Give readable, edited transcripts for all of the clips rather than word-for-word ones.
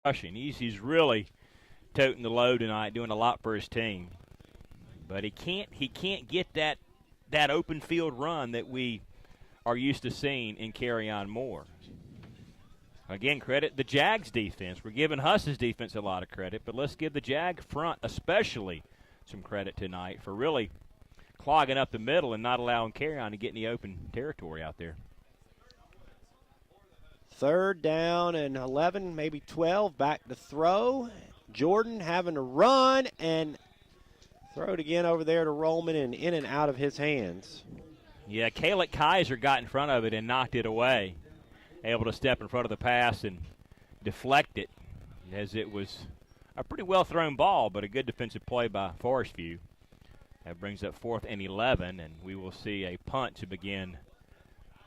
rushing. He's really toting the load tonight, doing a lot for his team. But he can't get that open field run that we are used to seeing in Carry-On Moore. Again, credit the Jags defense. We're giving Huss's defense a lot of credit, but let's give the Jag front especially some credit tonight for really clogging up the middle and not allowing Carry-On to get any open territory out there. 3rd down and 11, maybe 12, back to throw. Jordan having to run and throw it again over there to Rollman and in and out of his hands. Yeah, Kalek Kaiser got in front of it and knocked it away. Able to step in front of the pass and deflect it as it was a pretty well-thrown ball, but a good defensive play by Forest View. That brings up 4th and 11, and we will see a punt to begin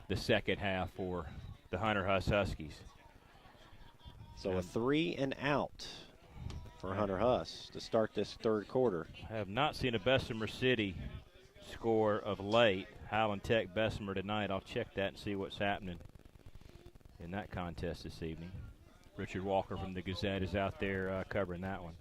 the second half for the Hunter Huskies. So a 3 and out for Hunter Huss to start this 3rd quarter. I have not seen a Bessemer City score of late. Highland Tech Bessemer tonight. I'll check that and see what's happening in that contest this evening. Richard Walker from the Gazette is out there covering that one.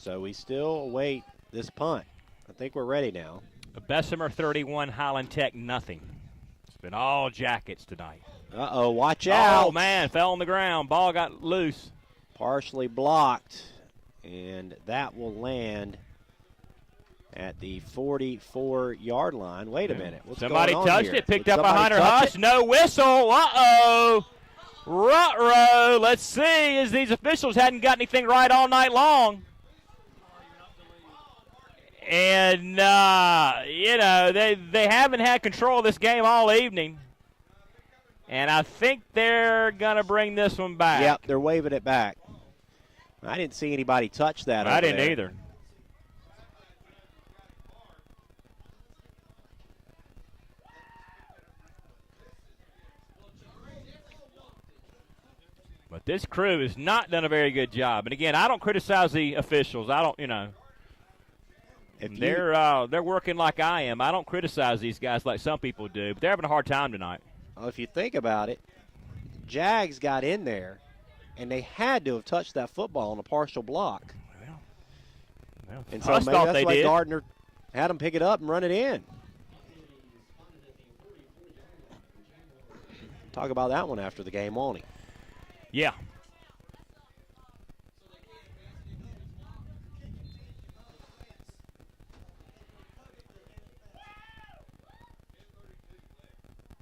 So we still await this punt. I think we're ready now. Bessemer 31, Highland Tech nothing. It's been all Jackets tonight. Uh-oh, watch out. Oh, man, fell on the ground. Ball got loose. Partially blocked, and that will land at the 44-yard line. Wait a minute. What's Somebody going on touched here? it, picked Did up a somebody Hunter touch Huss. it? No whistle. Uh-oh. Ruh-roh. Let's see, as these officials hadn't got anything right all night long. And, they haven't had control of this game all evening. And I think they're going to bring this one back. Yep, they're waving it back. I didn't see anybody touch that. I didn't there. either. But this crew has not done a very good job. And, again, I don't criticize the officials. I don't, they're working like I am. I don't criticize these guys like some people do, but they're having a hard time tonight. Well, if you think about it, Jags got in there, and they had to have touched that football on a partial block. Well and so maybe that's why Gardner had them pick it up and run it in. Talk about that one after the game, won't he? Yeah.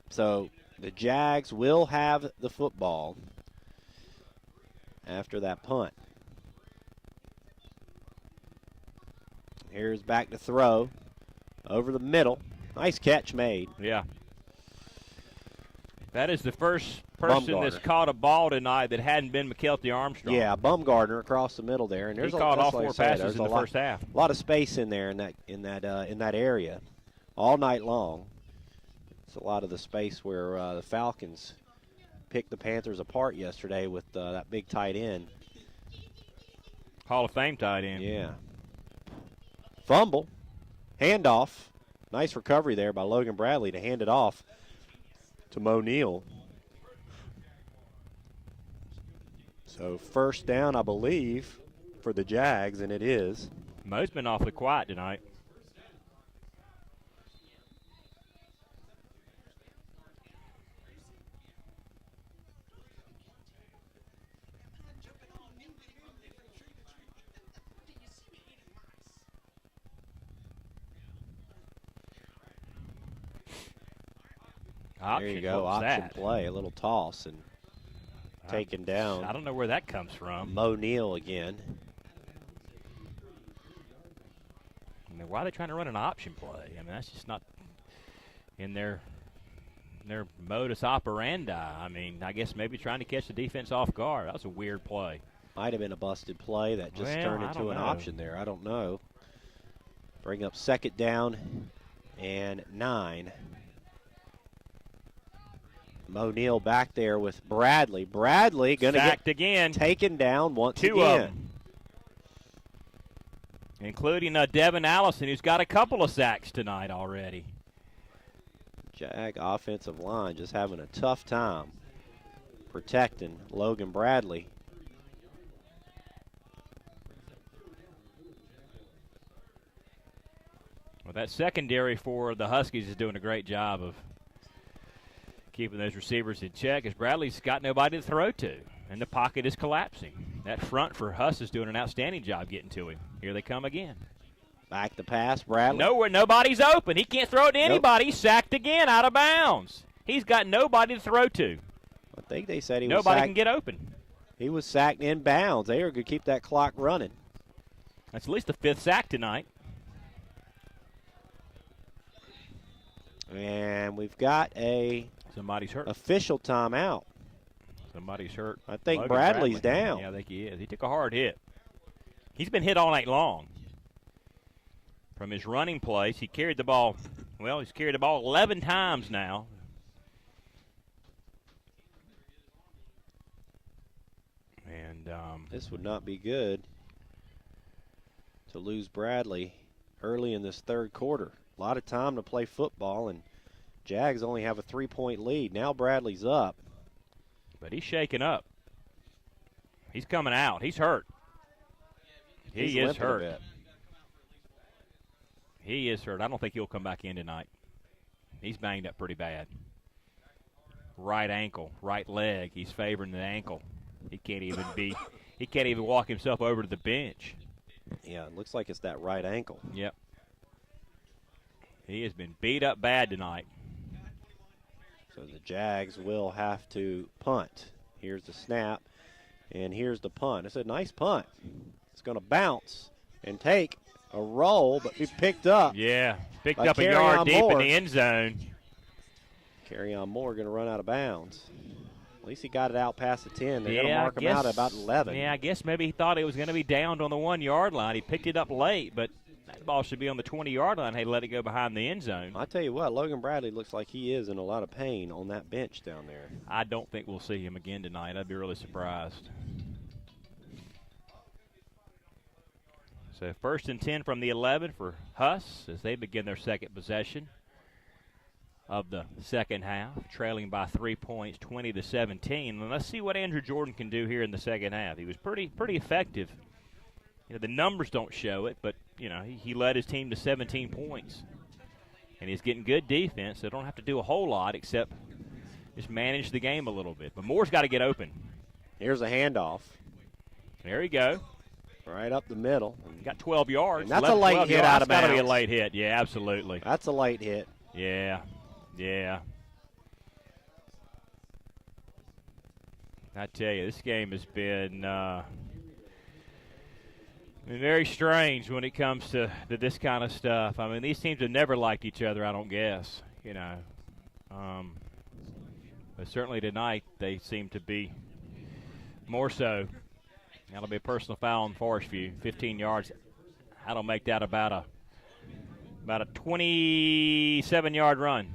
So the Jags will have the football after that punt. Here's back to throw over the middle. Nice catch made. Yeah. That is the first person that's caught a ball tonight that hadn't been McKelty Armstrong. Yeah, Bumgardner across the middle there, and he caught all 4 passes in the first half. A lot of space in there in that area, all night long. It's a lot of the space where the Falcons picked the Panthers apart yesterday with that big tight end. Hall of Fame tight end. Yeah. Fumble, handoff. Nice recovery there by Logan Bradley to hand it off to Mo Neal. So first down, I believe, for the Jags, and it is. Mo's been awfully quiet tonight. There you go, option play, a little toss and taken down. I don't know where that comes from. Mo Neal again. I mean, why are they trying to run an option play? I mean, that's just not in their modus operandi. I mean, I guess maybe trying to catch the defense off guard. That was a weird play. Might have been a busted play that just turned into an option there. I don't know. Bring up 2nd down and 9. Mo Neal back there with Bradley. Bradley going to get again. Taken down once Two again. Of them. Including Devin Allison, who's got a couple of sacks tonight already. Jag offensive line just having a tough time protecting Logan Bradley. Well, that secondary for the Huskies is doing a great job of keeping those receivers in check as Bradley's got nobody to throw to, and the pocket is collapsing. That front for Huss is doing an outstanding job getting to him. Here they come again. Back to pass, Bradley. Nowhere, nobody's open. He can't throw it to anybody. He's sacked again, out of bounds. He's got nobody to throw to. I think they said he was nobody sacked. Can get open. He was sacked in bounds. They are going to keep that clock running. That's at least the 5th sack tonight. And we've got a somebody's hurt. Official timeout. Somebody's hurt. I think Logan Bradley's Bradley. down. Yeah, I think he is. He took a hard hit. He's been hit all night long. From his running place, he carried the ball. Well, he's carried the ball 11 times now. And this would not be good to lose Bradley early in this 3rd quarter. A lot of time to play football, and Jags only have a 3-point lead. Now Bradley's up. But he's shaking up. He's coming out. He's hurt. He is hurt. He is hurt. I don't think he'll come back in tonight. He's banged up pretty bad. Right ankle, right leg. He's favoring the ankle. He can't even walk himself over to the bench. Yeah, it looks like it's that right ankle. Yep. He has been beat up bad tonight. So the Jags will have to punt. Here's the snap, and here's the punt. It's a nice punt. It's going to bounce and take a roll, but be picked up. Yeah, picked up a yard deep in the end zone. Kerryon Moore going to run out of bounds. At least he got it out past the 10. They're going to mark him out at about 11. Yeah, I guess maybe he thought it was going to be downed on the 1-yard line. He picked it up late, but that ball should be on the 20-yard line. Hey, let it go behind the end zone. I tell you what, Logan Bradley looks like he is in a lot of pain on that bench down there. I don't think we'll see him again tonight. I'd be really surprised. So 1st and 10 from the 11 for Huss as they begin their 2nd possession of the 2nd half, trailing by 3 points, 20-17. And let's see what Andrew Jordan can do here in the 2nd half. He was pretty effective. You know, the numbers don't show it, but you know he led his team to 17 points, and he's getting good defense. So don't have to do a whole lot except just manage the game a little bit. But Moore's got to get open. Here's a handoff. There you go. Right up the middle. Got 12 yards. And that's a late hit out of bounds. That's got to be a late hit. Yeah, absolutely. That's a late hit. Yeah. I tell you, this game has been very strange when it comes to this kind of stuff. I mean, these teams have never liked each other, I don't guess, you know. But certainly tonight they seem to be more so. That'll be a personal foul on Forest View, 15 yards. That'll make that about a 27-yard run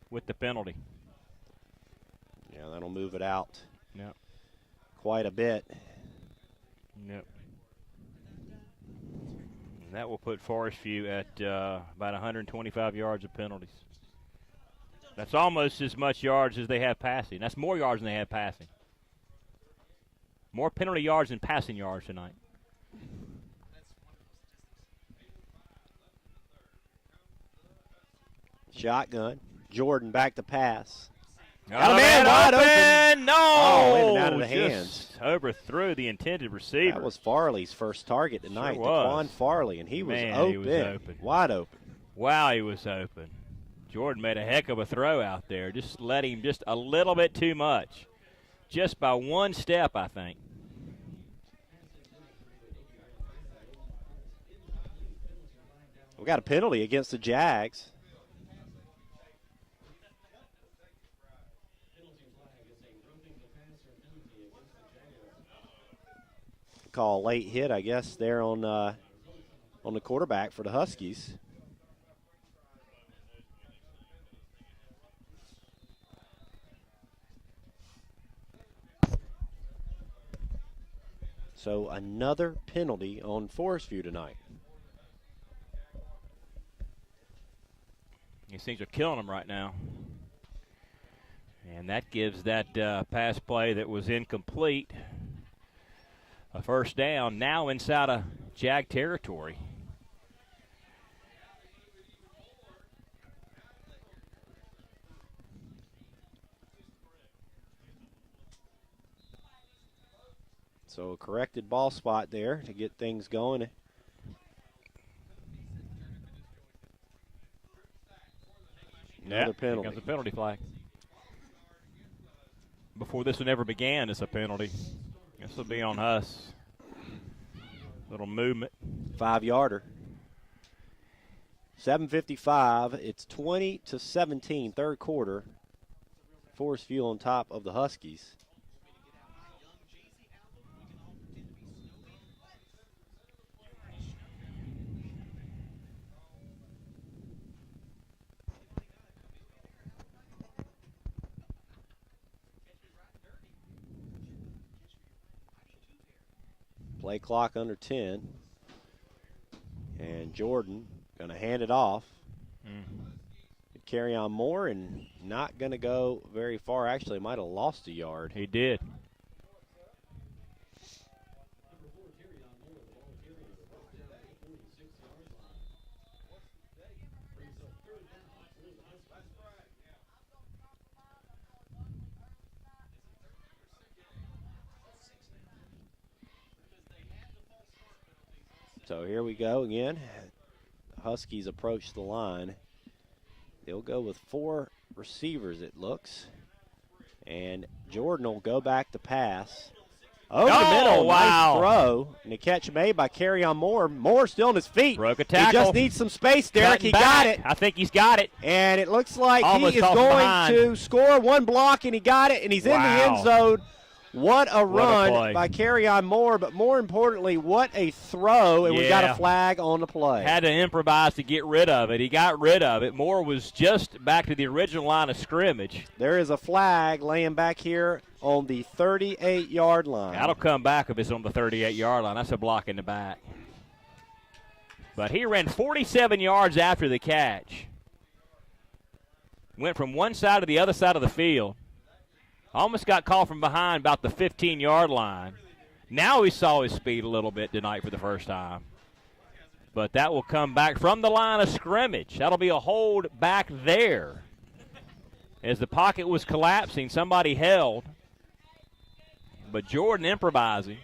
with the penalty. Yeah, that'll move it out. Yep. Quite a bit. Yep. And that will put Forest View at about 125 yards of penalties. That's almost as much yards as they have passing. That's more yards than they have passing. More penalty yards than passing yards tonight. Shotgun. Jordan back to pass. Got a man wide open. No! Oh, in and out of the hands. Overthrew the intended receiver. That was Farley's first target tonight. Sure was. Daquan Farley, and he was open. Wide open. Wow, he was open. Jordan made a heck of a throw out there. Just let him just a little bit too much. Just by one step, I think. We got a penalty against the Jags. Call late hit, I guess, there on on the quarterback for the Huskies. So another penalty on Forest View tonight. These things are killing them right now. And that gives that pass play that was incomplete a first down, now inside of Jag territory. So a corrected ball spot there to get things going. Another penalty. Here comes a penalty flag. Before this one ever began, it's a penalty. This will be on us. Little movement. 5-yarder. 7:55. It's 20-17, third quarter. Forest View on top of the Huskies. Play clock under 10. And Jordan going to hand it off. Carry on more and not going to go very far. Actually, might have lost a yard. He did. So here we go again. Huskies approach the line. They'll go with 4 receivers, it looks. And Jordan will go back to pass. Over the middle, wow. Nice throw. And a catch made by Carryon Moore. Moore still on his feet. Broke a tackle. He just needs some space, Derek. Cutting He back. got it. I think he's got it. And it looks like Almost he is off going behind. to score one block, and he got it, and he's in the Wow. end zone. What a run play. by Carryon Moore, but more importantly, what a throw, and we got a flag on the play. Had to improvise to get rid of it. He got rid of it. Moore was just back to the original line of scrimmage. There is a flag laying back here on the 38-yard line. That'll come back if it's on the 38-yard line. That's a block in the back. But he ran 47 yards after the catch. Went from one side to the other side of the field. Almost got caught from behind about the 15-yard line. Now he saw his speed a little bit tonight for the first time. But that will come back from the line of scrimmage. That'll be a hold back there. As the pocket was collapsing, somebody held. But Jordan improvising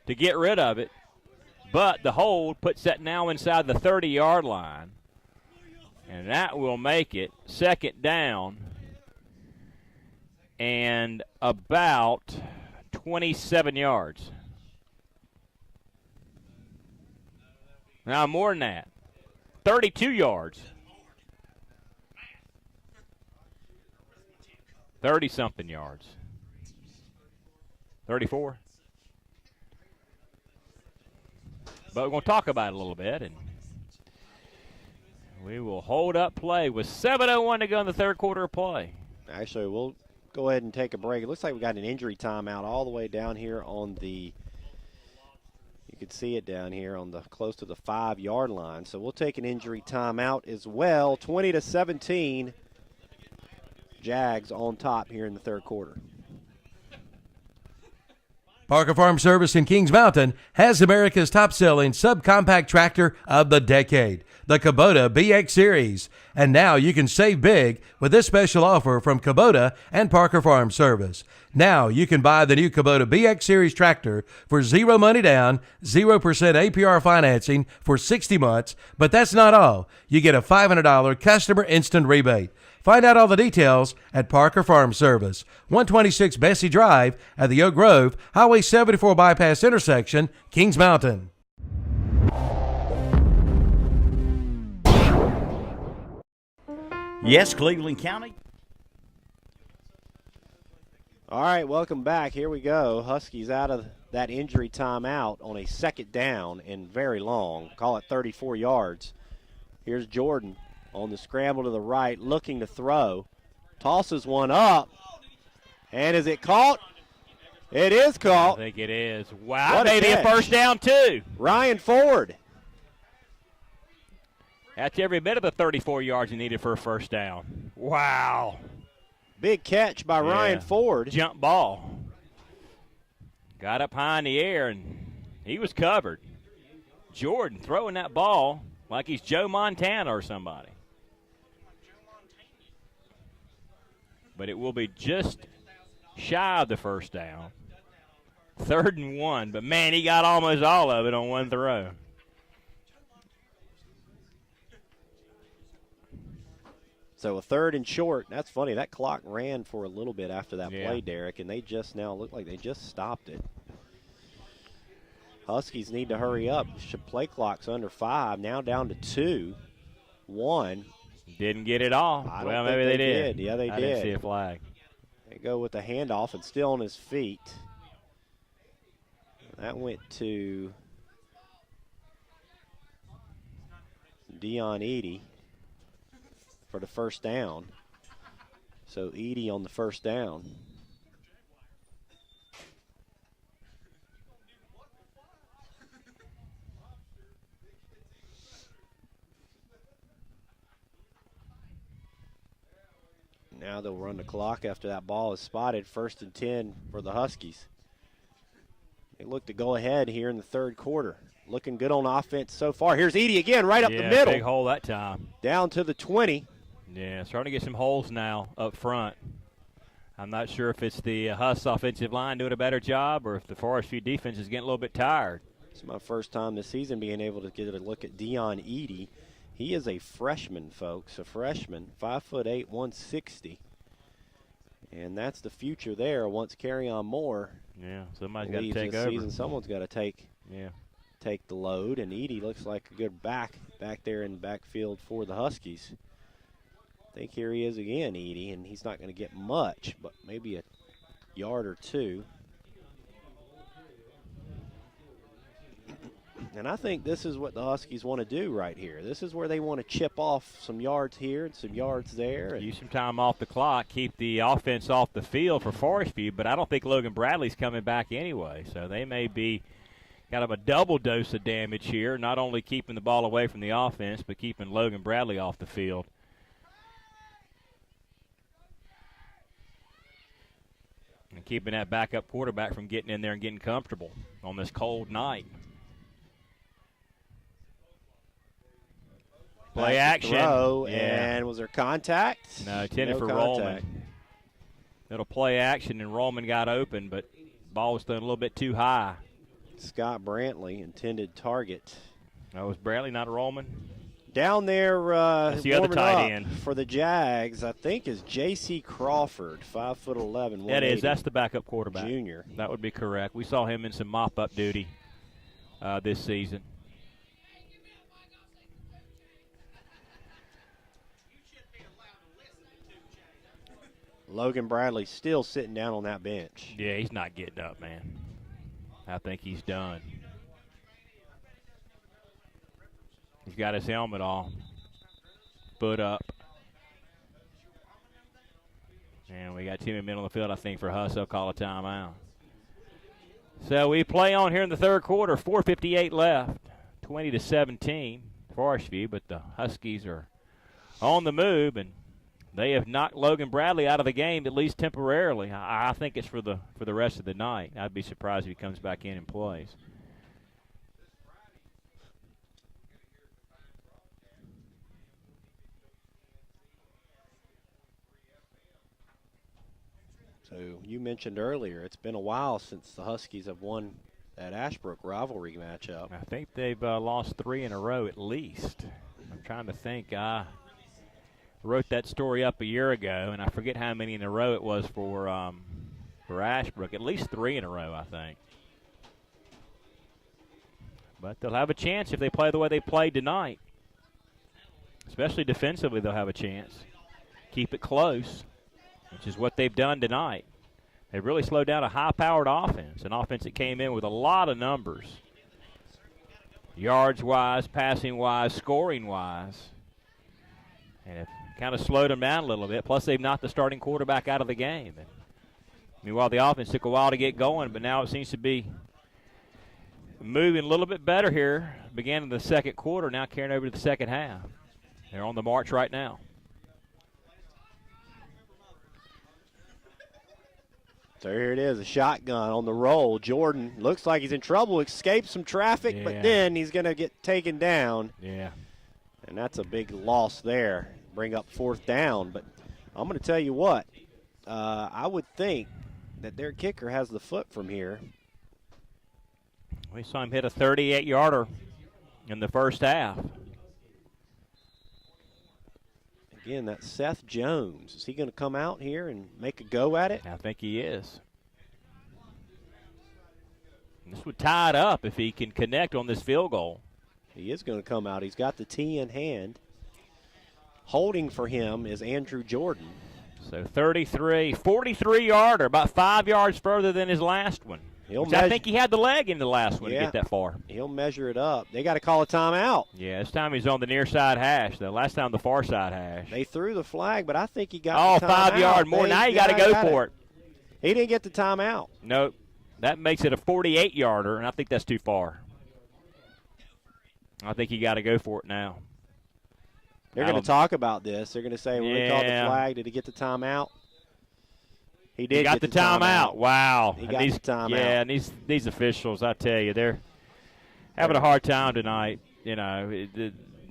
to get rid of it. But the hold puts that now inside the 30-yard line. And that will make it second down and about 27 yards. Now more than that. 32 yards. 30-something yards. 34. But we're going to talk about it a little bit, and we will hold up play with 7:01 to go in the third quarter of play. Actually, we'll go ahead and take a break. It looks like we got an injury timeout all the way down here on the, you can see it down here on the close to the 5-yard line. So we'll take an injury timeout as well. 20-17, Jags on top here in the third quarter. Parker Farm Service in Kings Mountain has America's top-selling subcompact tractor of the decade, the Kubota BX Series. And now you can save big with this special offer from Kubota and Parker Farm Service. Now you can buy the new Kubota BX Series tractor for zero money down, 0% APR financing for 60 months. But that's not all. You get a $500 customer instant rebate. Find out all the details at Parker Farm Service, 126 Bessie Drive at the Oak Grove, Highway 74 Bypass intersection, Kings Mountain. Yes, Cleveland County. All right, welcome back. Here we go. Huskies out of that injury timeout on a second down and very long. Call it 34 yards. Here's Jordan on the scramble to the right, looking to throw. Tosses one up. And is it caught? It is caught. I think it is. Wow, maybe a first down, too. Ryan Ford. That's every bit of the 34 yards you needed for a first down. Wow. Big catch by Ryan Ford. Jump ball. Got up high in the air, and he was covered. Jordan throwing that ball like he's Joe Montana or somebody. But it will be just shy of the first down. 3rd and 1, but, man, he got almost all of it on one throw. So a 3rd and short. That's funny. That clock ran for a little bit after that play, Derek, and they just now look like they just stopped it. Huskies need to hurry up. Play clock's under 5, now down to 2. 1. Didn't get it off. Well, maybe they did. Yeah, they did. I didn't see a flag. They go with the handoff and still on his feet. That went to Dion Edie for the first down. So Edie on the first down. Now they'll run the clock after that ball is spotted. 1st and 10 for the Huskies. They look to go ahead here in the 3rd quarter. Looking good on offense so far. Here's Edie again, right up the middle. Big hole that time. Down to the 20. Yeah, starting to get some holes now up front. I'm not sure if it's the Huss offensive line doing a better job or if the Forest View defense is getting a little bit tired. It's my first time this season being able to get a look at Dion Edie. He is a freshman, folks, a freshman, 5'8", 160. And that's the future there once Carry-On Moore somebody's got to take over. Season. Someone's got to take the load, and Edie looks like a good back there in the backfield for the Huskies. I think here he is again, Edie, and he's not going to get much, but maybe a yard or two. And I think this is what the Huskies want to do right here. This is where they want to chip off some yards here and some yards there. Use some time off the clock, keep the offense off the field for Forest View, but I don't think Logan Bradley's coming back anyway. So they may be kind of a double dose of damage here, not only keeping the ball away from the offense, but keeping Logan Bradley off the field. And keeping that backup quarterback from getting in there and getting comfortable on this cold night. Play action. Throw, and was there contact? No, intended for Rollman. It'll play action, and Rollman got open, but ball was thrown a little bit too high. Scott Brantley, intended target. That was Brantley, not Rollman. Down there, that's the other tight end for the Jags, I think, is J.C. Crawford, 5'11". That is. That's the backup quarterback. Junior. That would be correct. We saw him in some mop-up duty this season. Logan Bradley still sitting down on that bench. Yeah, he's not getting up, man. I think he's done. He's got his helmet on. Foot up. And we got 2 men on the field, I think, for Huss. They'll call a timeout. So we play on here in the 3rd quarter. 4:58 left. 20-17. Forest View, but the Huskies are on the move, and they have knocked Logan Bradley out of the game, at least temporarily. I think it's for the rest of the night. I'd be surprised if he comes back in and plays. So you mentioned earlier, it's been a while since the Huskies have won that Ashbrook rivalry matchup. I think they've lost 3 in a row at least. I'm trying to think. I wrote that story up a year ago, and I forget how many in a row it was for Ashbrook. At least 3 in a row, I think. But they'll have a chance if they play the way they played tonight. Especially defensively, they'll have a chance. Keep it close, which is what they've done tonight. They really slowed down a high-powered offense, an offense that came in with a lot of numbers, yards-wise, passing-wise, scoring-wise, and it kind of slowed them down a little bit. Plus, they've knocked the starting quarterback out of the game. And meanwhile, the offense took a while to get going, but now it seems to be moving a little bit better here. Began in the second quarter, now carrying over to the second half. They're on the march right now. So here it is, a shotgun on the roll. Jordan looks like he's in trouble, escapes some traffic, but then he's going to get taken down. Yeah. And that's a big loss there. Bring up fourth down. But I'm going to tell you what, I would think that their kicker has the foot from here. We saw him hit a 38-yarder in the first half. Again, that's Seth Jones. Is he going to come out here and make a go at it? I think he is. This would tie it up if he can connect on this field goal. He is going to come out. He's got the tee in hand. Holding for him is Andrew Jordan. So 43-yarder, about 5 yards further than his last one. I think he had the leg in the last one to get that far. He'll measure it up. They got to call a timeout. Yeah, this time he's on the near side hash. The last time the far side hash. They threw the flag, but I think he got the timeout. 5 yard more. Now you got to go for it. He didn't get the timeout. Nope. That makes it a 48-yarder, and I think that's too far. I think you got to go for it now. They're going to talk about this. They're going to say, when we called the flag, did he get the timeout? He did. He got the timeout. Wow. He got the timeout. Yeah, and these officials, I tell you, they're having a hard time tonight. You know,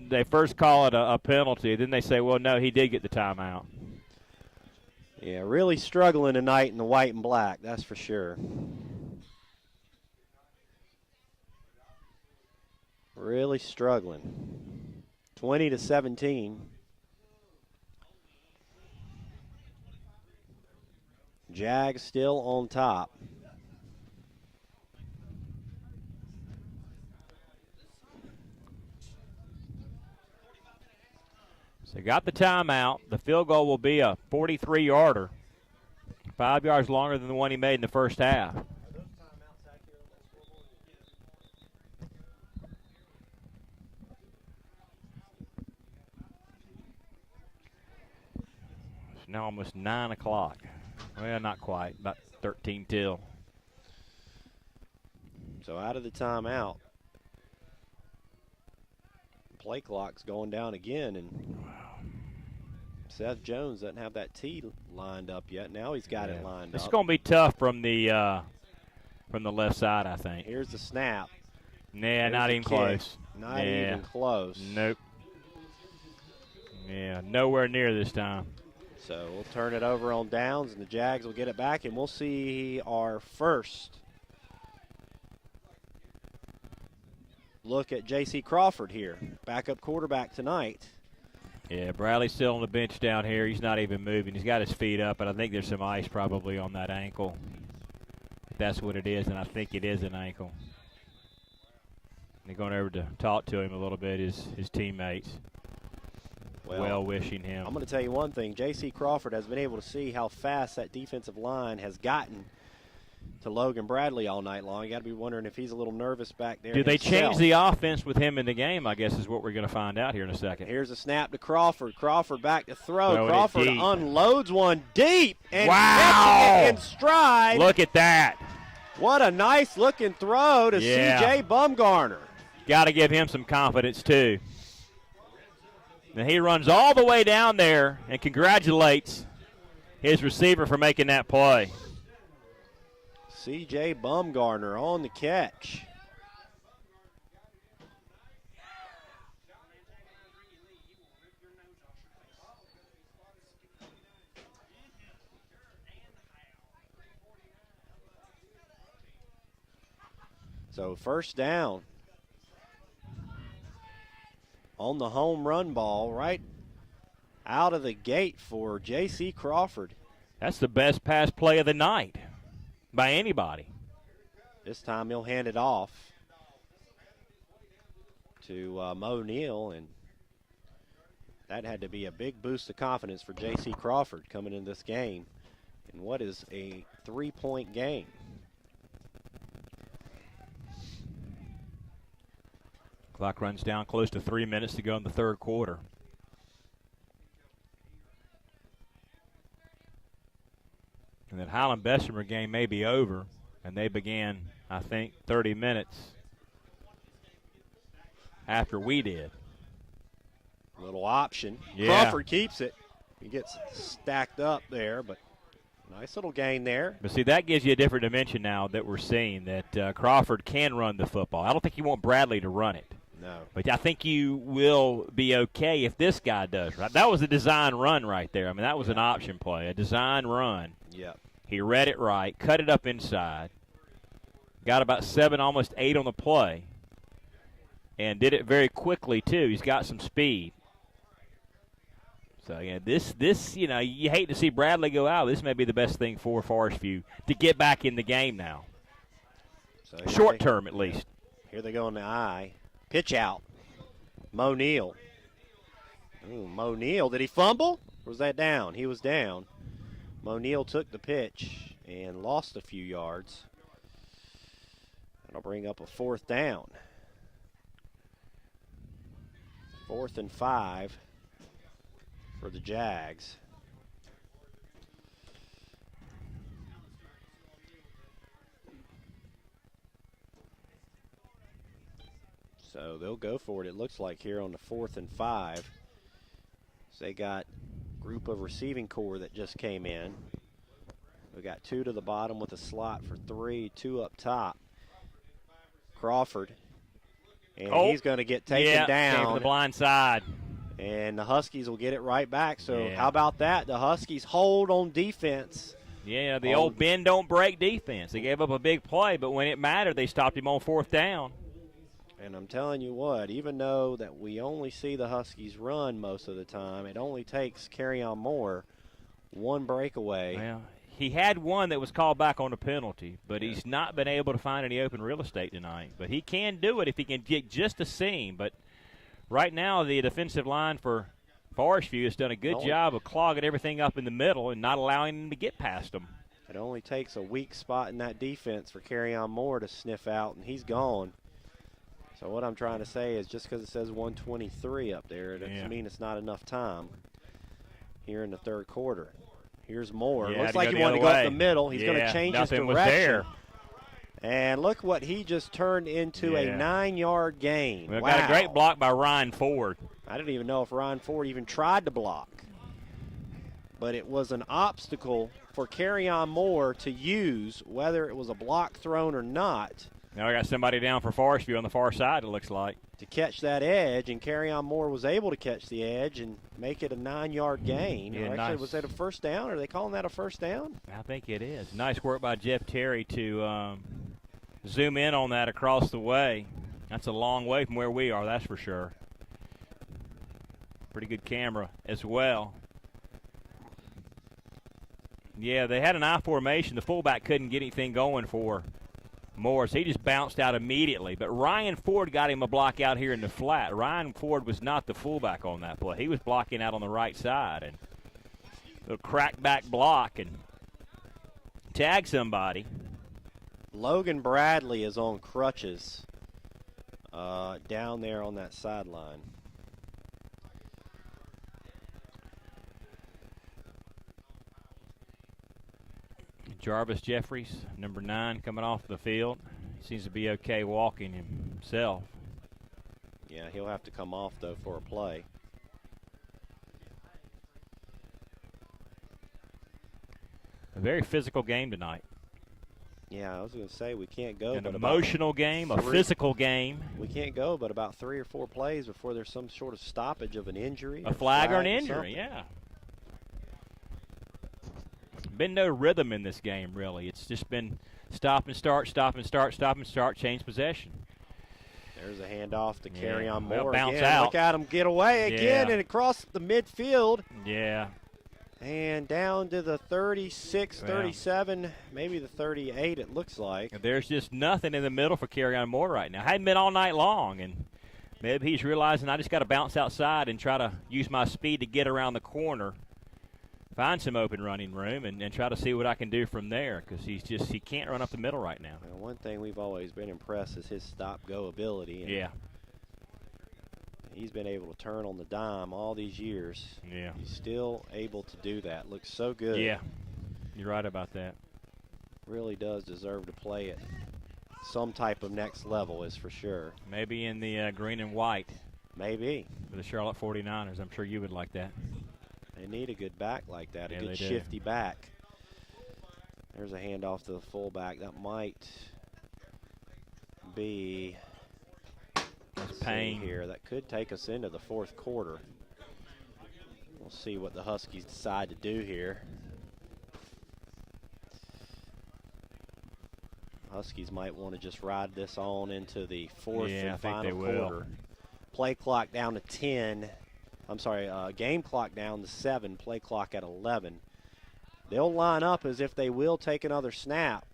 they first call it a penalty, then they say, well, no, he did get the timeout. Yeah, really struggling tonight in the white and black, that's for sure. Really struggling. 20-17. Jags still on top. So got the timeout. The field goal will be a 43-yarder, 5 yards longer than the one he made in the first half. It's now almost 9 o'clock. Well, not quite, about 13 till. So out of the timeout. Play clock's going down again, and Seth Jones doesn't have that tee lined up yet. Now he's got it lined up. It's going to be tough from the left side, I think. Here's the snap. Nah, not even close. Not even close. Nope. Yeah, nowhere near this time. So we'll turn it over on downs, and the Jags will get it back, and we'll see our first look at J.C. Crawford here, backup quarterback tonight. Yeah, Bradley's still on the bench down here. He's not even moving. He's got his feet up, but I think there's some ice probably on that ankle. If that's what it is, and I think it is an ankle. They're going over to talk to him a little bit, his teammates. Well wishing him. I'm going to tell you one thing. J.C. Crawford has been able to see how fast that defensive line has gotten to Logan Bradley all night long. You got to be wondering if he's a little nervous back there. Do they change the offense with him in the game, I guess, is what we're going to find out here in a second. Here's a snap to Crawford. Crawford back to throw. Crawford unloads one deep and catching it in stride. Look at that. What a nice-looking throw to C.J. Bumgarner. Got to give him some confidence, too. Now he runs all the way down there and congratulates his receiver for making that play. C.J. Bumgarner on the catch. So first down on the home run ball right out of the gate for J.C. Crawford. That's the best pass play of the night by anybody. This time he'll hand it off to Mo Neal, and that had to be a big boost of confidence for J.C. Crawford coming in this game. in what is a 3-point game. Clock runs down close to 3 minutes to go in the third quarter. And that Highland-Bessemer game may be over, and they began, I think, 30 minutes after we did. Little option. Yeah. Crawford keeps it. He gets stacked up there, but nice little gain there. But see, that gives you a different dimension now that we're seeing, that Crawford can run the football. I don't think you want Bradley to run it. No. But I think you will be okay if this guy does, right? That was a design run right there. I mean, that was an option play, a design run. Yep. He read it right, cut it up inside, got about 7, almost 8 on the play, and did it very quickly, too. He's got some speed. So, yeah, this, you know, you hate to see Bradley go out. This may be the best thing for Forest View to get back in the game now. So Short term, at least. Here they go in the eye. Pitch out. Mo Neal. Ooh, Mo Neal. Did he fumble? Or was that down? He was down. Mo Neal took the pitch and lost a few yards. That'll bring up a 4th down. 4th and 5 for the Jags. So they'll go for it, it looks like, here on the 4th and 5. So they got a group of receiving core that just came in. We got 2 to the bottom with a slot for 3, 2 up top. Crawford. And he's going to get taken down. To the blind side. And the Huskies will get it right back. So Yeah. how about that? The Huskies hold on defense. Yeah, the old bend don't break defense. They gave up a big play, but when it mattered, they stopped him on 4th down. And I'm telling you what, even though that we only see the Huskies run most of the time, it only takes Kerryon Moore one breakaway. Well, he had one that was called back on a penalty, but he's not been able to find any open real estate tonight. But he can do it if he can get just a seam. But right now, the defensive line for Forest View has done a good job of clogging everything up in the middle and not allowing them to get past them. It only takes a weak spot in that defense for Kerryon Moore to sniff out, and he's gone. So what I'm trying to say is just because it says 123 up there, it doesn't mean it's not enough time here in the third quarter. Here's Moore. Looks like he wanted to go up the middle. He's going to change his direction. Was there. And look what he just turned into a 9-yard gain. Well, got a great block by Ryan Ford. I didn't even know if Ryan Ford even tried to block. But it was an obstacle for Kerryon Moore to use, whether it was a block thrown or not. Now we got somebody down for Forest View on the far side, it looks like. To catch that edge, and Kerryon Moore was able to catch the edge and make it a 9-yard gain. Yeah, actually, nice. Was that a first down? Are they calling that a first down? I think it is. Nice work by Jeff Terry to zoom in on that across the way. That's a long way from where we are, that's for sure. Pretty good camera as well. Yeah, they had an I formation. The fullback couldn't get anything going for Morris. He just bounced out immediately. But Ryan Ford got him a block out here in the flat. Ryan Ford was not the fullback on that play. He was blocking out on the right side. And a crack back block and tag somebody. Logan Bradley is on crutches down there on that sideline. Jarvis Jeffries, number 9, coming off the field. Seems to be okay walking himself. Yeah, he'll have to come off, though, for a play. A very physical game tonight. Yeah, I was going to say we can't go. An emotional game, a physical game. We can't go but about 3 or 4 plays before there's some sort of stoppage of an injury. A flag or an injury, yeah. Been no rhythm in this game, really. It's just been stop and start, stop and start, stop and start, change possession. There's a handoff to Kerryon Moore. Bounce again. out. Look at him get away again and across the midfield. Yeah. And down to the 36, 37, maybe the 38 it looks like. There's just nothing in the middle for Kerryon Moore right now. Hadn't been all night long, and maybe he's realizing I just got to bounce outside and try to use my speed to get around the corner. find some open running room and try to see what I can do from there, because he can't run up the middle right now. Well, one thing we've always been impressed is his stop-go ability. And yeah. He's been able to turn on the dime all these years. Yeah. He's still able to do that. Looks so good. Yeah, you're right about that. Really does deserve to play at some type of next level, is for sure. Maybe in the green and white. Maybe. For the Charlotte 49ers. I'm sure you would like that. They need a good back like that, a Yeah, good shifty back. There's a handoff to the fullback. That might be pain here. That could take us into the fourth quarter. We'll see what the Huskies decide to do here. Huskies might want to just ride this on into the fourth and final quarter. Play clock down to 10. I'm sorry, game clock down to 7, play clock at 11. They'll line up as if they will take another snap.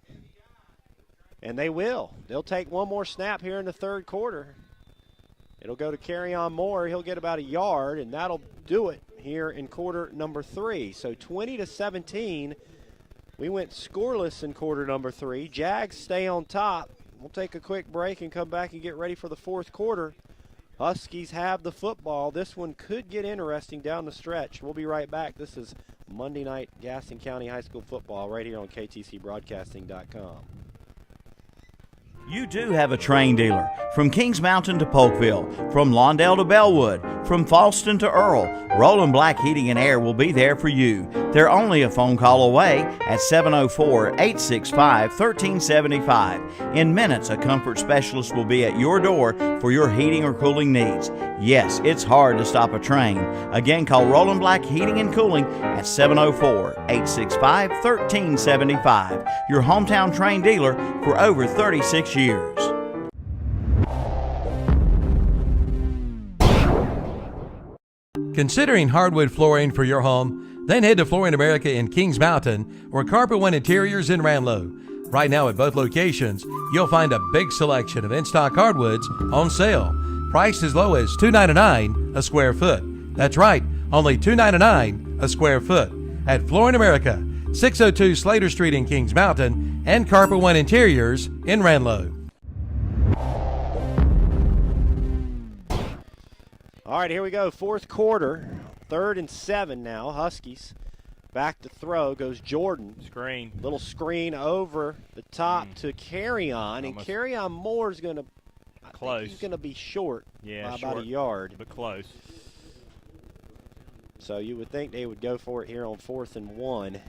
And they will. They'll take one more snap here in the third quarter. It'll go to Kerryon Moore. He'll get about a yard, and that'll do it here in quarter number 3. So 20-17. We went scoreless in quarter number 3. Jags stay on top. We'll take a quick break and come back and get ready for the fourth quarter. Huskies have the football. This one could get interesting down the stretch. We'll be right back. This is Monday night Gaston County High School football right here on ktcbroadcasting.com. You do have a Train dealer. From Kings Mountain to Polkville, from Lawndale to Bellwood, from Falston to Earl, Roland Black Heating and Air will be there for you. They're only a phone call away at 704-865-1375. In minutes, a comfort specialist will be at your door for your heating or cooling needs. Yes, it's hard to stop a train. Again, call Roland Black Heating and Cooling at 704-865-1375. Your hometown Train dealer for over 36 years. Considering hardwood flooring for your home? Then head to Flooring America in Kings Mountain or Carpet One Interiors in Ranlow. Right now at both locations, you'll find a big selection of in-stock hardwoods on sale. Priced as low as $2.99 a square foot. That's right, only $2.99 a square foot. At Flooring America, 602 Slater Street in Kings Mountain and Carpet One Interiors in Ranlow. All right, here we go. Fourth quarter, 3rd and 7 now. Huskies back to throw. Goes Jordan. Screen. Little screen over the top to Kerryon. And Kerryon Moore is going to, he's going to be short by about a yard. But close. So you would think they would go for it here on 4th and 1.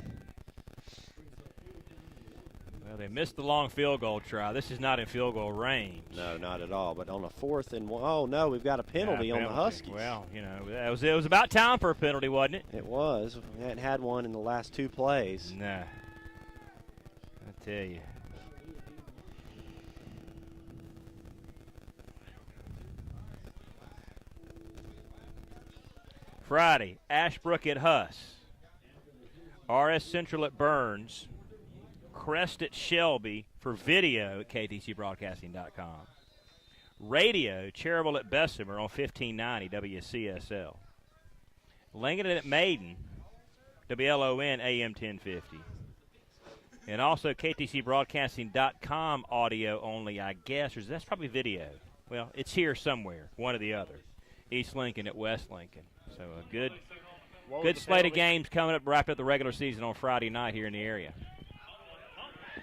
Well, they missed the long field goal try. This is not in field goal range. No, not at all. But on a 4th and 1, oh no, we've got a penalty on the Huskies. Well, you know, it was about time for a penalty, wasn't it? It was. We hadn't had one in the last 2 plays. Nah. I tell you. Friday, Ashbrook at Huss. RS Central at Burns. Crest at Shelby for video at ktcbroadcasting.com. Radio, Cherryville at Bessemer on 1590 WCSL. Lincoln at Maiden, WLON AM 1050. And also ktcbroadcasting.com audio only, I guess. Or that's probably video. Well, it's here somewhere, one or the other. East Lincoln at West Lincoln. So a good slate of games coming up, wrapped up the regular season on Friday night here in the area.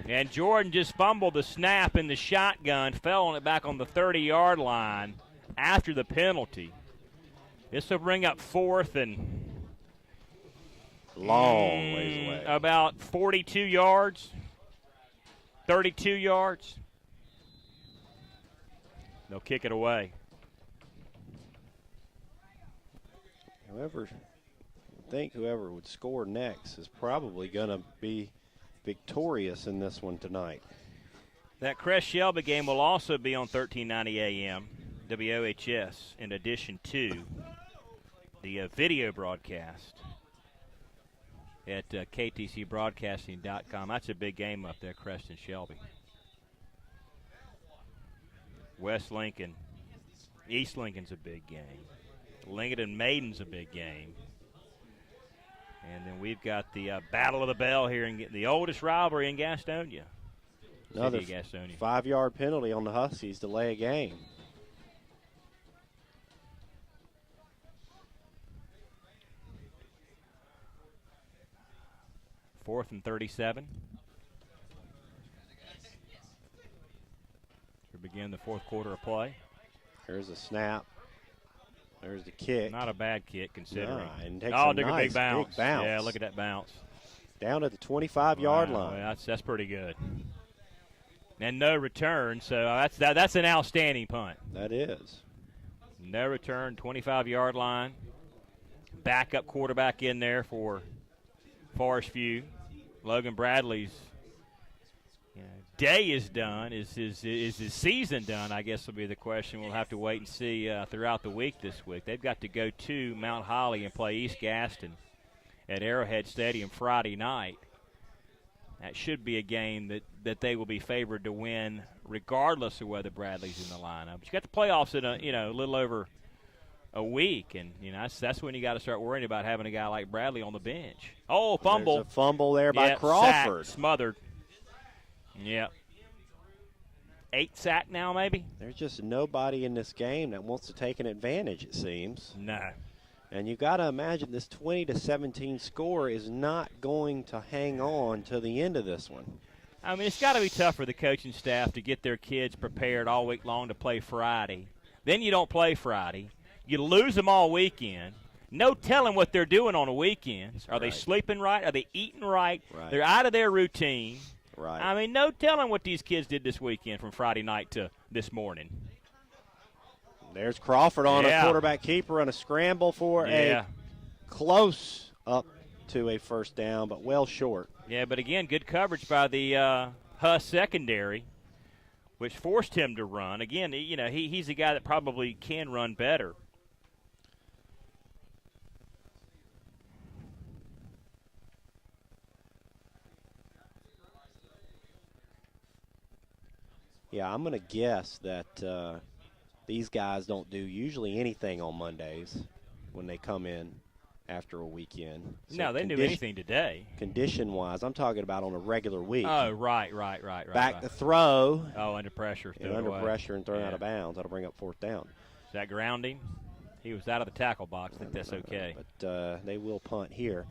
And Jordan just fumbled the snap in the shotgun, fell on it back on the 30-yard line after the penalty. This will bring up 4th and long ways away. About 42 yards, 32 yards. They'll kick it away. Whoever would score next is probably going to be victorious in this one tonight. That Crest Shelby game will also be on 1390 AM WOHS in addition to the video broadcast at ktcbroadcasting.com. That's a big game up there, Crest and Shelby. West Lincoln, East Lincoln's a big game. Lincoln and Maiden's a big game. And then we've got the Battle of the Bell here, in the oldest rivalry in Gastonia. Another Gastonia. 5-yard penalty on the Huskies, delay a game. Fourth and 37. We begin the fourth quarter of play. There's a snap. There's the kick. Not a bad kick considering. Nah, and takes took a big bounce. big bounce. Yeah, look at that bounce. Down at the 25-yard Wow, line. well, that's pretty good. And no return, so that's an outstanding punt. That is. No return, 25-yard line. Backup quarterback in there for Forest View. Logan Bradley's day is done. Is his season done, I guess will be the question. We'll have to wait and see throughout the week this week. They've got to go to Mount Holly and play East Gaston at Arrowhead Stadium Friday night. That should be a game that they will be favored to win regardless of whether Bradley's in the lineup. But you got the playoffs in a little over a week, and that's when you got to start worrying about having a guy like Bradley on the bench. Oh, fumble. There's a fumble there by Crawford. Sack, smothered. Yep. 8 sack now, maybe? There's just nobody in this game that wants to take an advantage, it seems. No. And you've got to imagine this 20-17 score is not going to hang on to the end of this one. I mean, it's got to be tough for the coaching staff to get their kids prepared all week long to play Friday. Then you don't play Friday. You lose them all weekend. No telling what they're doing on the weekends. Are they sleeping right? Are they eating right? They're out of their routine. Right. I mean, no telling what these kids did this weekend from Friday night to this morning. There's Crawford on a quarterback keeper on a scramble for a close up to a first down, but well short. Yeah, but again, good coverage by the Huss secondary, which forced him to run. Again, he's a guy that probably can run better. Yeah, I'm going to guess that these guys don't do usually anything on Mondays when they come in after a weekend. So no, they didn't do anything today. Condition-wise, I'm talking about on a regular week. Oh, right. Back to throw. Oh, under pressure. Under pressure and thrown out of bounds. That'll bring up fourth down. Is that grounding? He was out of the tackle box. I think that's okay. But they will punt here.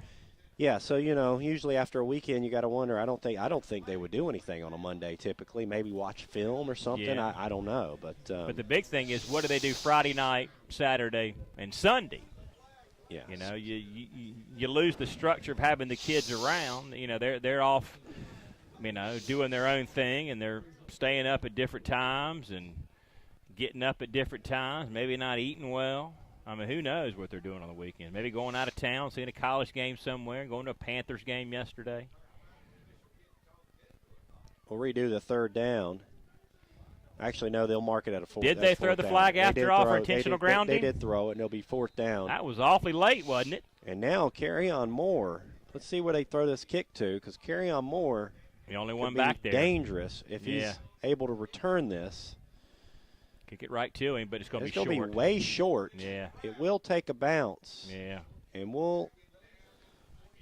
Yeah, so usually after a weekend you got to wonder. I don't think they would do anything on a Monday typically. Maybe watch film or something. Yeah. I don't know, but the big thing is, what do they do Friday night, Saturday, and Sunday? Yeah, you lose the structure of having the kids around. They're off, doing their own thing, and they're staying up at different times and getting up at different times. Maybe not eating well. I mean, who knows what they're doing on the weekend? Maybe going out of town, seeing a college game somewhere, going to a Panthers game yesterday. We'll redo the third down. Actually, no, they'll mark it at a fourth. Did they throw the flag after all for intentional grounding? They did throw it, and it'll be fourth down. That was awfully late, wasn't it? And now Carry-On Moore. Let's see where they throw this kick to, because Carry-On Moore, the only one back there, dangerous if he's able to return this. Kick it right to him, but it's going to be short. It's going to be way short. Yeah. It will take a bounce. Yeah. And we'll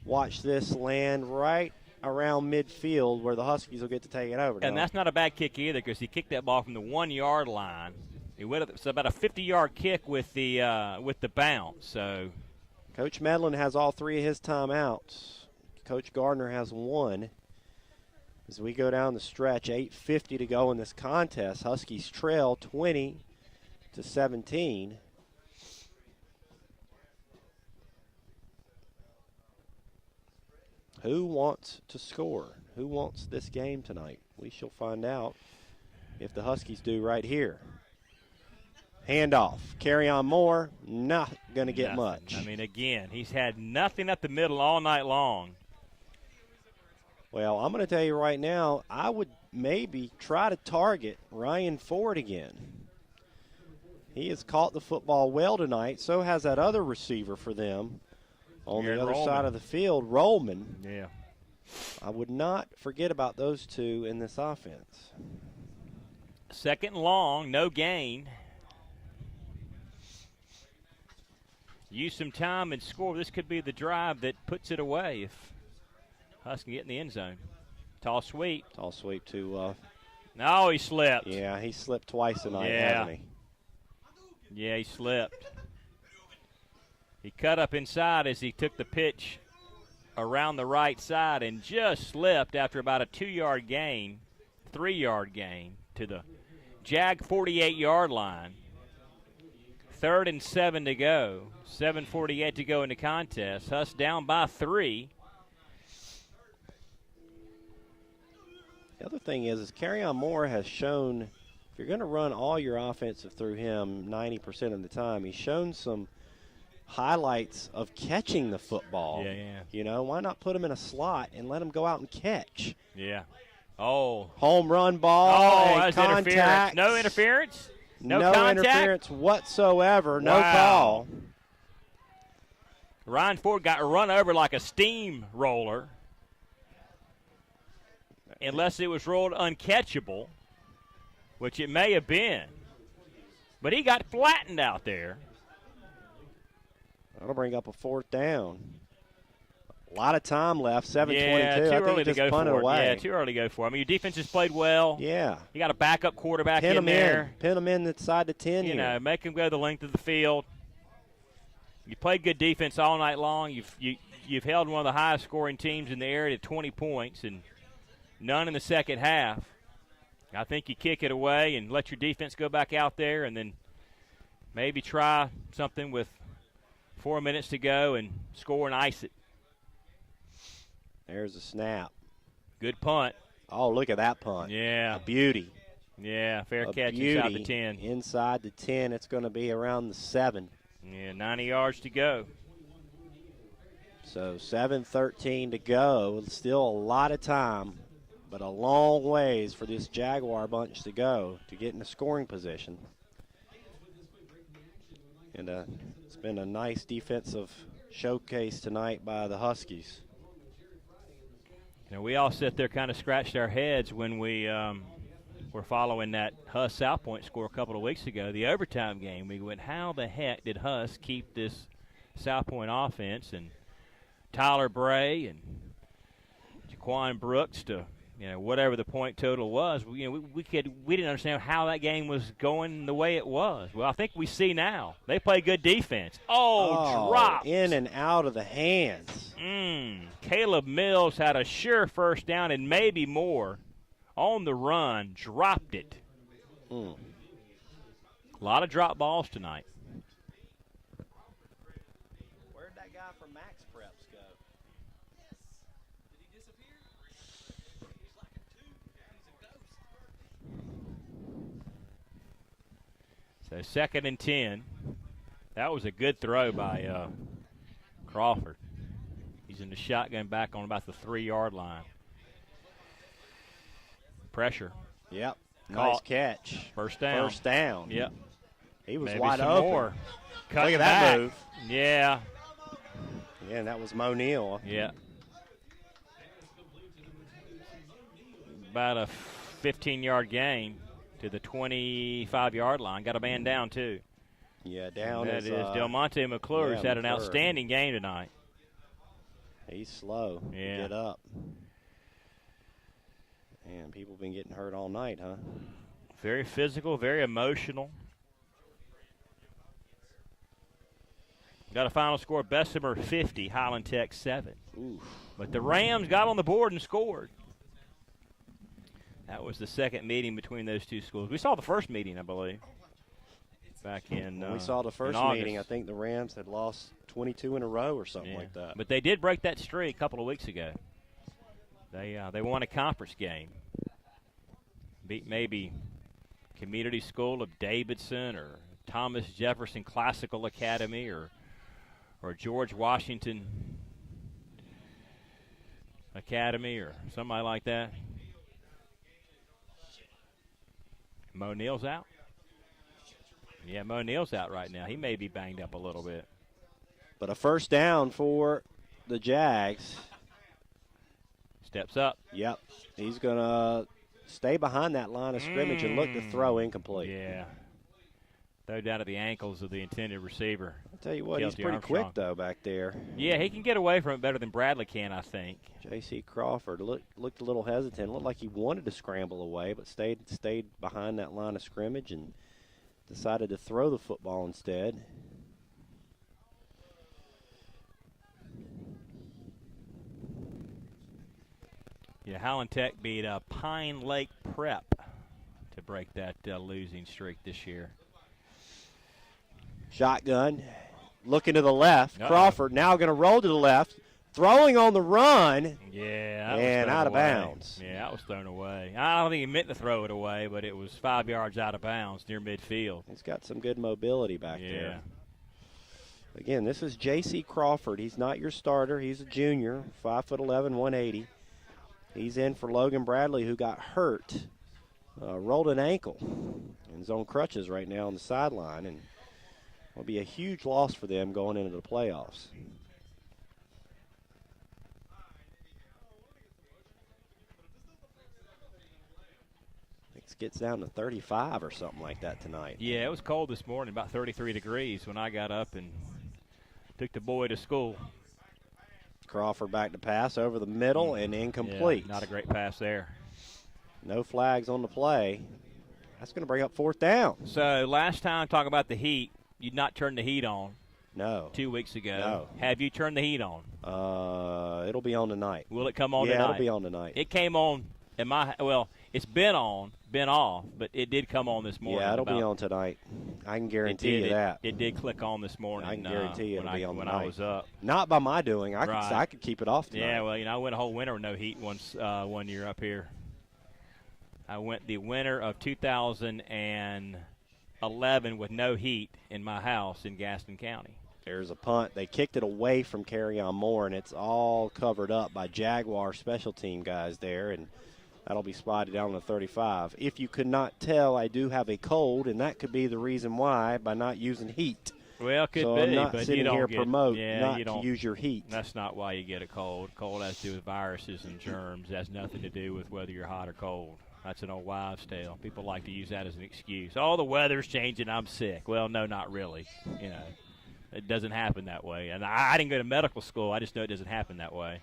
watch this land right around midfield where the Huskies will get to take it over. And that's not a bad kick either, because he kicked that ball from the 1-yard line. It's about a 50-yard kick with the bounce. So Coach Medlin has all three of his timeouts. Coach Gardner has one. As we go down the stretch, 8:50 to go in this contest. Huskies trail 20-17. Who wants to score? Who wants this game tonight? We shall find out if the Huskies do right here. Handoff. Carry-On Moore, not going to get much. I mean, again, he's had nothing up the middle all night long. Well, I'm going to tell you right now, I would maybe try to target Ryan Ford again. He has caught the football well tonight. So has that other receiver for them on the other side of the field, Rollman. Yeah. I would not forget about those two in this offense. Second long, no gain. use some time and score. This could be the drive that puts it away if Huskies can get in the end zone. Tall sweep. Tall sweep to. No, he slipped. Yeah, he slipped twice tonight, hasn't he? Yeah, he slipped. He cut up inside as he took the pitch around the right side and just slipped after about a 2-yard gain, 3-yard gain to the Jag 48-yard line. 3rd and 7 to go. 7:48 to go in the contest. Huss down by 3. The other thing is Kerryon Moore has shown, if you're going to run all your offensive through him 90% of the time, he's shown some highlights of catching the football. Yeah. You know, why not put him in a slot and let him go out and catch? Yeah. Oh. Home run ball and that's contact. interference. No interference? No contact? Interference whatsoever. No Wow. call. Ryan Ford got run over like a steamroller. Unless it was rolled uncatchable, which it may have been. But he got flattened out there. That'll bring up a 4th down. A lot of time left, 7:22. Yeah, too I think early he to go just punted for it. away. Yeah, too early to go for it. I mean, your defense has played well. Yeah. You got a backup quarterback Pin in him there. Pin him in inside the 10 You here. know, make him go the length of the field. You played good defense all night long. You've held one of the highest scoring teams in the area to 20 points and none in the second half. I think you kick it away and let your defense go back out there and then maybe try something with 4 minutes to go and score and ice it. There's a snap. Good punt. Oh, look at that punt. Yeah. A beauty. Yeah, fair A catch beauty. inside the 10. Inside the 10, it's going to be around the 7. Yeah, 90 yards to go. So 7:13 to go. Still a lot of time, but a long ways for this Jaguar bunch to go to get in a scoring position. And it's been a nice defensive showcase tonight by the Huskies. You know, we all sit there kind of scratched our heads when we were following that Huss South Point score a couple of weeks ago, the overtime game. We went, how the heck did Huss keep this South Point offense and Tyler Bray and Jaquan Brooks to, you know, whatever the point total was. We didn't understand how that game was going the way it was. Well, I think we see now. They play good defense. Oh, dropped. In and out of the hands. Caleb Mills had a sure first down and maybe more on the run. Dropped it. A lot of drop balls tonight. Where'd that guy from Max Preps go? Did he disappear? He's like a tube. He's a ghost. So 2nd and 10. That was a good throw by Crawford. He's in the shotgun back on about the 3-yard line. Pressure. Yep. Caught. Nice catch. First down. First down. Yep. He was Maybe wide some open. more. Look at that back. move. Yeah. Yeah, and that was Mo Neal. Yeah. About a 15-yard gain to the 25-yard line. Got a man down, too. Yeah, down That is Del Monte McClure, who's had an McClure. outstanding game tonight. He's slow to Yeah. get up. Man, people been getting hurt all night, huh? Very physical, very emotional. Got a final score, Bessemer 50, Highland Tech 7. Oof. But the Rams got on the board and scored. That was the second meeting between those two schools. We saw the first meeting, I believe, back in When we saw the first meeting, I think the Rams had lost 22 in a row or something like that. But they did break that streak a couple of weeks ago. They won a conference game. Beat maybe Community School of Davidson or Thomas Jefferson Classical Academy or George Washington Academy or somebody like that. Mo Neal's out. Yeah, Mo Neal's out right now. He may be banged up a little bit. But a first down for the Jags. Steps up. Yep. He's going to stay behind that line of scrimmage and look to throw incomplete. Yeah. Throw down at the ankles of the intended receiver. I'll tell you what, he's Kelsey pretty Armstrong. quick, though, back there. Yeah, he can get away from it better than Bradley can, I think. J.C. Crawford looked a little hesitant. Looked like he wanted to scramble away, but stayed behind that line of scrimmage and decided to throw the football instead. Yeah, Highland Tech beat Pine Lake Prep to break that losing streak this year. Shotgun, looking to the left. Uh-oh. Crawford now going to roll to the left, throwing on the run. Yeah, that was And thrown out of away. bounds. Yeah, that was thrown away. I don't think he meant to throw it away, but it was 5 yards out of bounds near midfield. He's got some good mobility back Yeah. there. Again, this is J.C. Crawford. He's not your starter. He's a junior, 5'11", 180. He's in for Logan Bradley, who got hurt, rolled an ankle, and is on crutches right now on the sideline, and will be a huge loss for them going into the playoffs. It gets down to 35 or something like that tonight. Yeah, it was cold this morning, about 33 degrees when I got up and took the boy to school. Crawford back to pass over the middle and incomplete. Yeah, not a great pass there. No flags on the play. That's going to bring up 4th down. So last time talking about the heat, you'd not turned the heat on No. 2 weeks ago. No. Have you turned the heat on? It'll be on tonight. Will it come on yeah, tonight? it'll be on tonight. It came on in it's been off, but it did come on this morning. Yeah, it'll be on tonight. I can guarantee you that. It did click on this morning. I can guarantee you it'll be on when tonight. I was up. Not by my doing. I Right. could keep it off tonight. Yeah, well, I went a whole winter with no heat one year up here. I went the winter of 2011 with no heat in my house in Gaston County. There's a punt. They kicked it away from Carry-On Moore, and it's all covered up by Jaguar special team guys there, and that'll be spotted down to 35. If you could not tell, I do have a cold, and that could be the reason why, by not using heat. Well, it could so be, I'm not but sitting you don't here get, promote yeah, not you to don't, use your heat. That's not why you get a cold. Cold has to do with viruses and germs. It has nothing to do with whether you're hot or cold. That's an old wives' tale. People like to use that as an excuse. Oh, the weather's changing, I'm sick. Well, no, not really. It doesn't happen that way. And I didn't go to medical school. I just know it doesn't happen that way.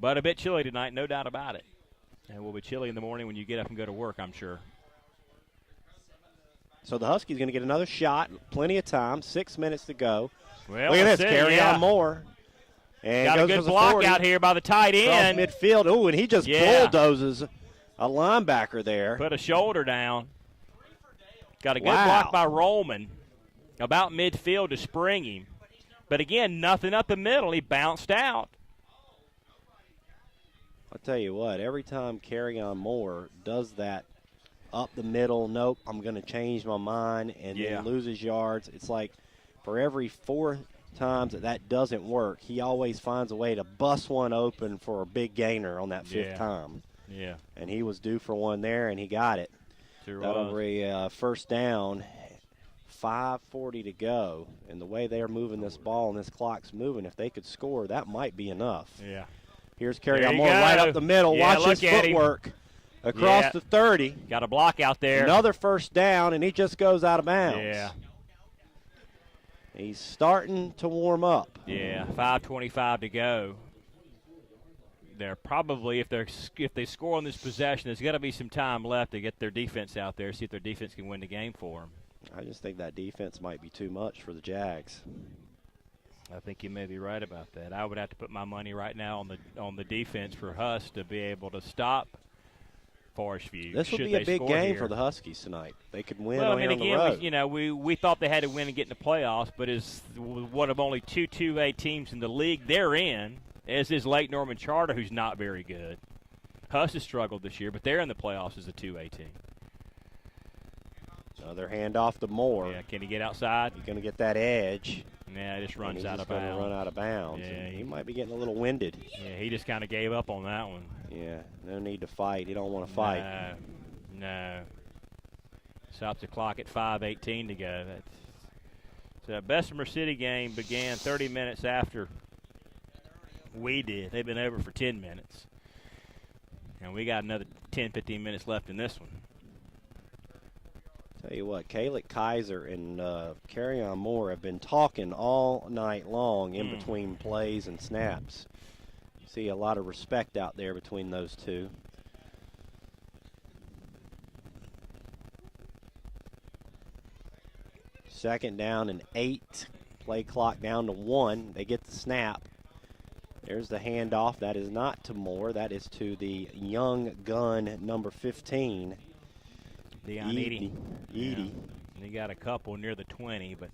But a bit chilly tonight, no doubt about it. And we'll be chilly in the morning when you get up and go to work, I'm sure. So the Huskies going to get another shot. Plenty of time. 6 minutes to go. Well, Look at let's this. see, Carry-On Moore. And got a goes good for the block 40. out here by the tight Across end. midfield. Ooh, and he just bulldozes a linebacker there. Put a shoulder down. Got a good Wow. block by Rollman about midfield to spring him. But again, nothing up the middle. He bounced out. I'll tell you what, every time Carry-On Moore does that up the middle, nope, I'm going to change my mind, and then loses yards, it's like for every 4 times that doesn't work, he always finds a way to bust one open for a big gainer on that 5th time. Yeah. And he was due for one there, and he got it. Sure That'll was. be first down, 5:40 to go. And the way they're moving this ball and this clock's moving, if they could score, that might be enough. Yeah. Here's There Carry-On you Moore go. right up the middle. Yeah, Watch his look at him. footwork across the 30. Got a block out there. Another first down, and he just goes out of bounds. Yeah. He's starting to warm up. Yeah, 5:25 to go. They're probably, if they score on this possession, there's got to be some time left to get their defense out there, see if their defense can win the game for them. I just think that defense might be too much for the Jags. I think you may be right about that. I would have to put my money right now on the defense for Huss to be able to stop Forest View. This would be a big game for the Huskies tonight. They could win on the road. We thought they had to win and get in the playoffs, but as one of only 2 2A teams in the league they're in, as is Lake Norman Charter, who's not very good. Huss has struggled this year, but they're in the playoffs as a 2A team. Another handoff to Moore. Yeah, can he get outside? He's going to get that edge. Yeah, it just runs out of He's going to bounds. run out of bounds. Yeah, He might be getting a little winded. Yeah, he just kind of gave up on that one. Yeah, no need to fight. He don't want to fight. No. Stops the clock at 5:18 to go. So that Bessemer City game began 30 minutes after we did. They've been over for 10 minutes. And we got another 10, 15 minutes left in this one. Tell you what, Kalik Kaiser and Carryon Moore have been talking all night long in between plays and snaps. See a lot of respect out there between those two. Second down and 8. Play clock down to 1. They get the snap. There's the handoff. That is not to Moore. That is to the young gun, number 15. Edie. Edie. Yeah. He got a couple near the 20, but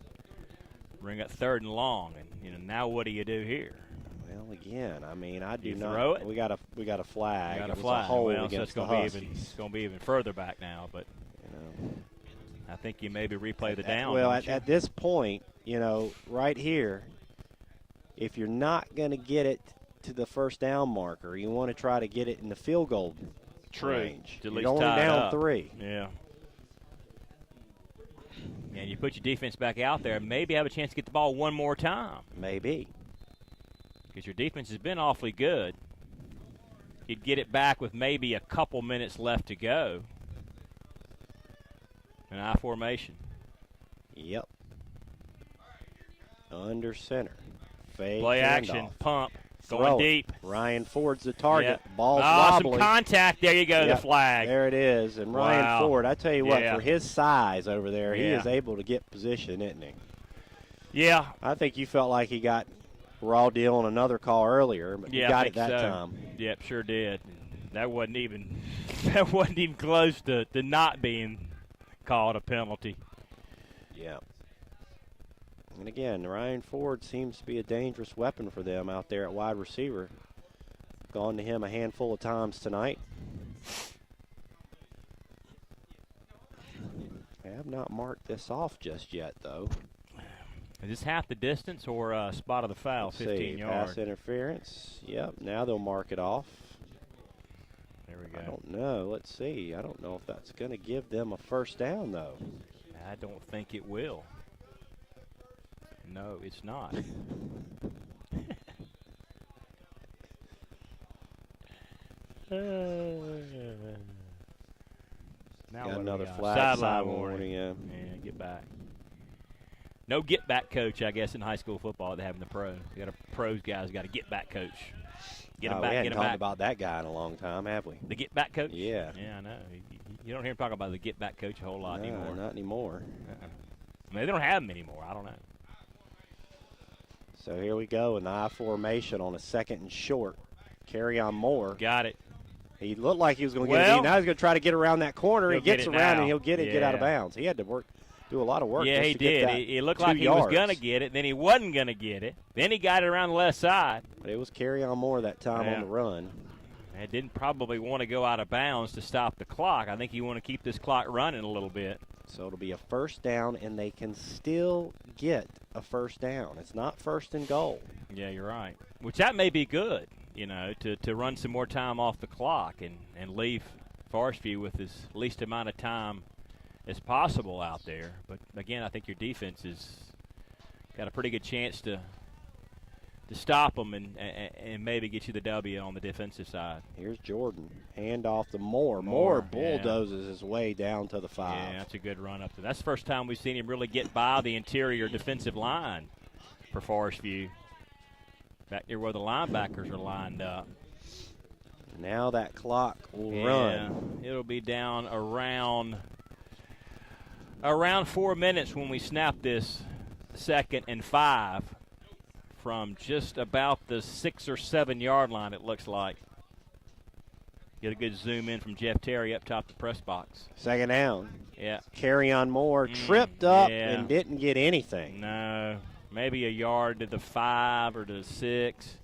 bring up 3rd and long. And now what do you do here? Well, again, I mean, I do you not. Throw it? We got a flag. You got a It was flag. a hold Well, so against it's the going Huskies. to be even further back now, but I think you maybe replay the down. Well, at this point, right here, if you're not going to get it to the first down marker, you want to try to get it in the field goal range. At You're least only tie it down up. 3. Yeah. And you put your defense back out there, maybe have a chance to get the ball one more time. Maybe. Because your defense has been awfully good. You'd get it back with maybe a couple minutes left to go. An I formation. Yep. Under center. Fake Play handoff. action. Pump. Throw Going it. deep. Ryan Ford's the target. Yep. Ball's some wobbly. contact. There you go, Yep. the flag. There it is. And Ryan Wow. Ford, I tell you what, Yeah. for his size over there, he Yeah. is able to get position, isn't he? Yeah. I think you felt like he got raw deal on another call earlier, but he Yeah, I got it think that so. time. Yep, sure did. That wasn't even close to not being called a penalty. Yeah. And again, Ryan Ford seems to be a dangerous weapon for them out there at wide receiver. Gone to him a handful of times tonight. I have not marked this off just yet, though. Is this half the distance or spot of the foul, Let's 15 see, yards? pass interference. Yep, now they'll mark it off. There we go. I don't know. Let's see. I don't know if that's going to give them a first down, though. I don't think it will. No, it's not. Now Got what do another we got? flag. Sideline Sideline warning. yeah. Yeah, get back. No get back coach, I guess, in high school football. They have in the pros. You got a pros guys got a get back coach. Get him We back. hadn't Get him talked back. about that guy in a long time, have we? The get back coach. Yeah. Yeah, I know. You don't hear him talk about the get back coach a whole lot No, anymore. not anymore. I mean, they don't have him anymore. I don't know. So here we go in the I formation on a 2nd and short. Carry on Moore. Got it. He looked like he was going to get it Well, in. Now he's going to try to get around that corner. He he'll get gets it around now. and he'll get it, get out of Yeah. bounds. He had to do a lot of work. Yeah, just he to get did. that It looked 2 like he was yards. going to get it. Then he wasn't going to get it. Then he got it around the left side. But it was Carry on Moore that time Yeah. on the run. And didn't probably want to go out of bounds to stop the clock. I think you want to keep this clock running a little bit. So it'll be a first down, and they can still get a first down. It's not 1st and goal. Yeah, you're right. Which that may be good, to run some more time off the clock and leave Forest View with as least amount of time as possible out there. But, again, I think your defense has got a pretty good chance to stop them and maybe get you the W on the defensive side. Here's Jordan. Hand off to Moore. Moore, bulldozes his way down to the 5. Yeah, that's a good run up there. That's the first time we've seen him really get by the interior defensive line for Forest View. Back there where the linebackers are lined up. Now that clock will run. It'll be down around 4 minutes when we snap this 2nd and 5 from just about the 6 or 7 yard line, it looks like. Get a good zoom in from Jeff Terry up top the press box. 2nd down. Yeah. Carry on Moore. Tripped up yeah. and didn't get anything. No. Maybe a yard to the 5 or to the 6.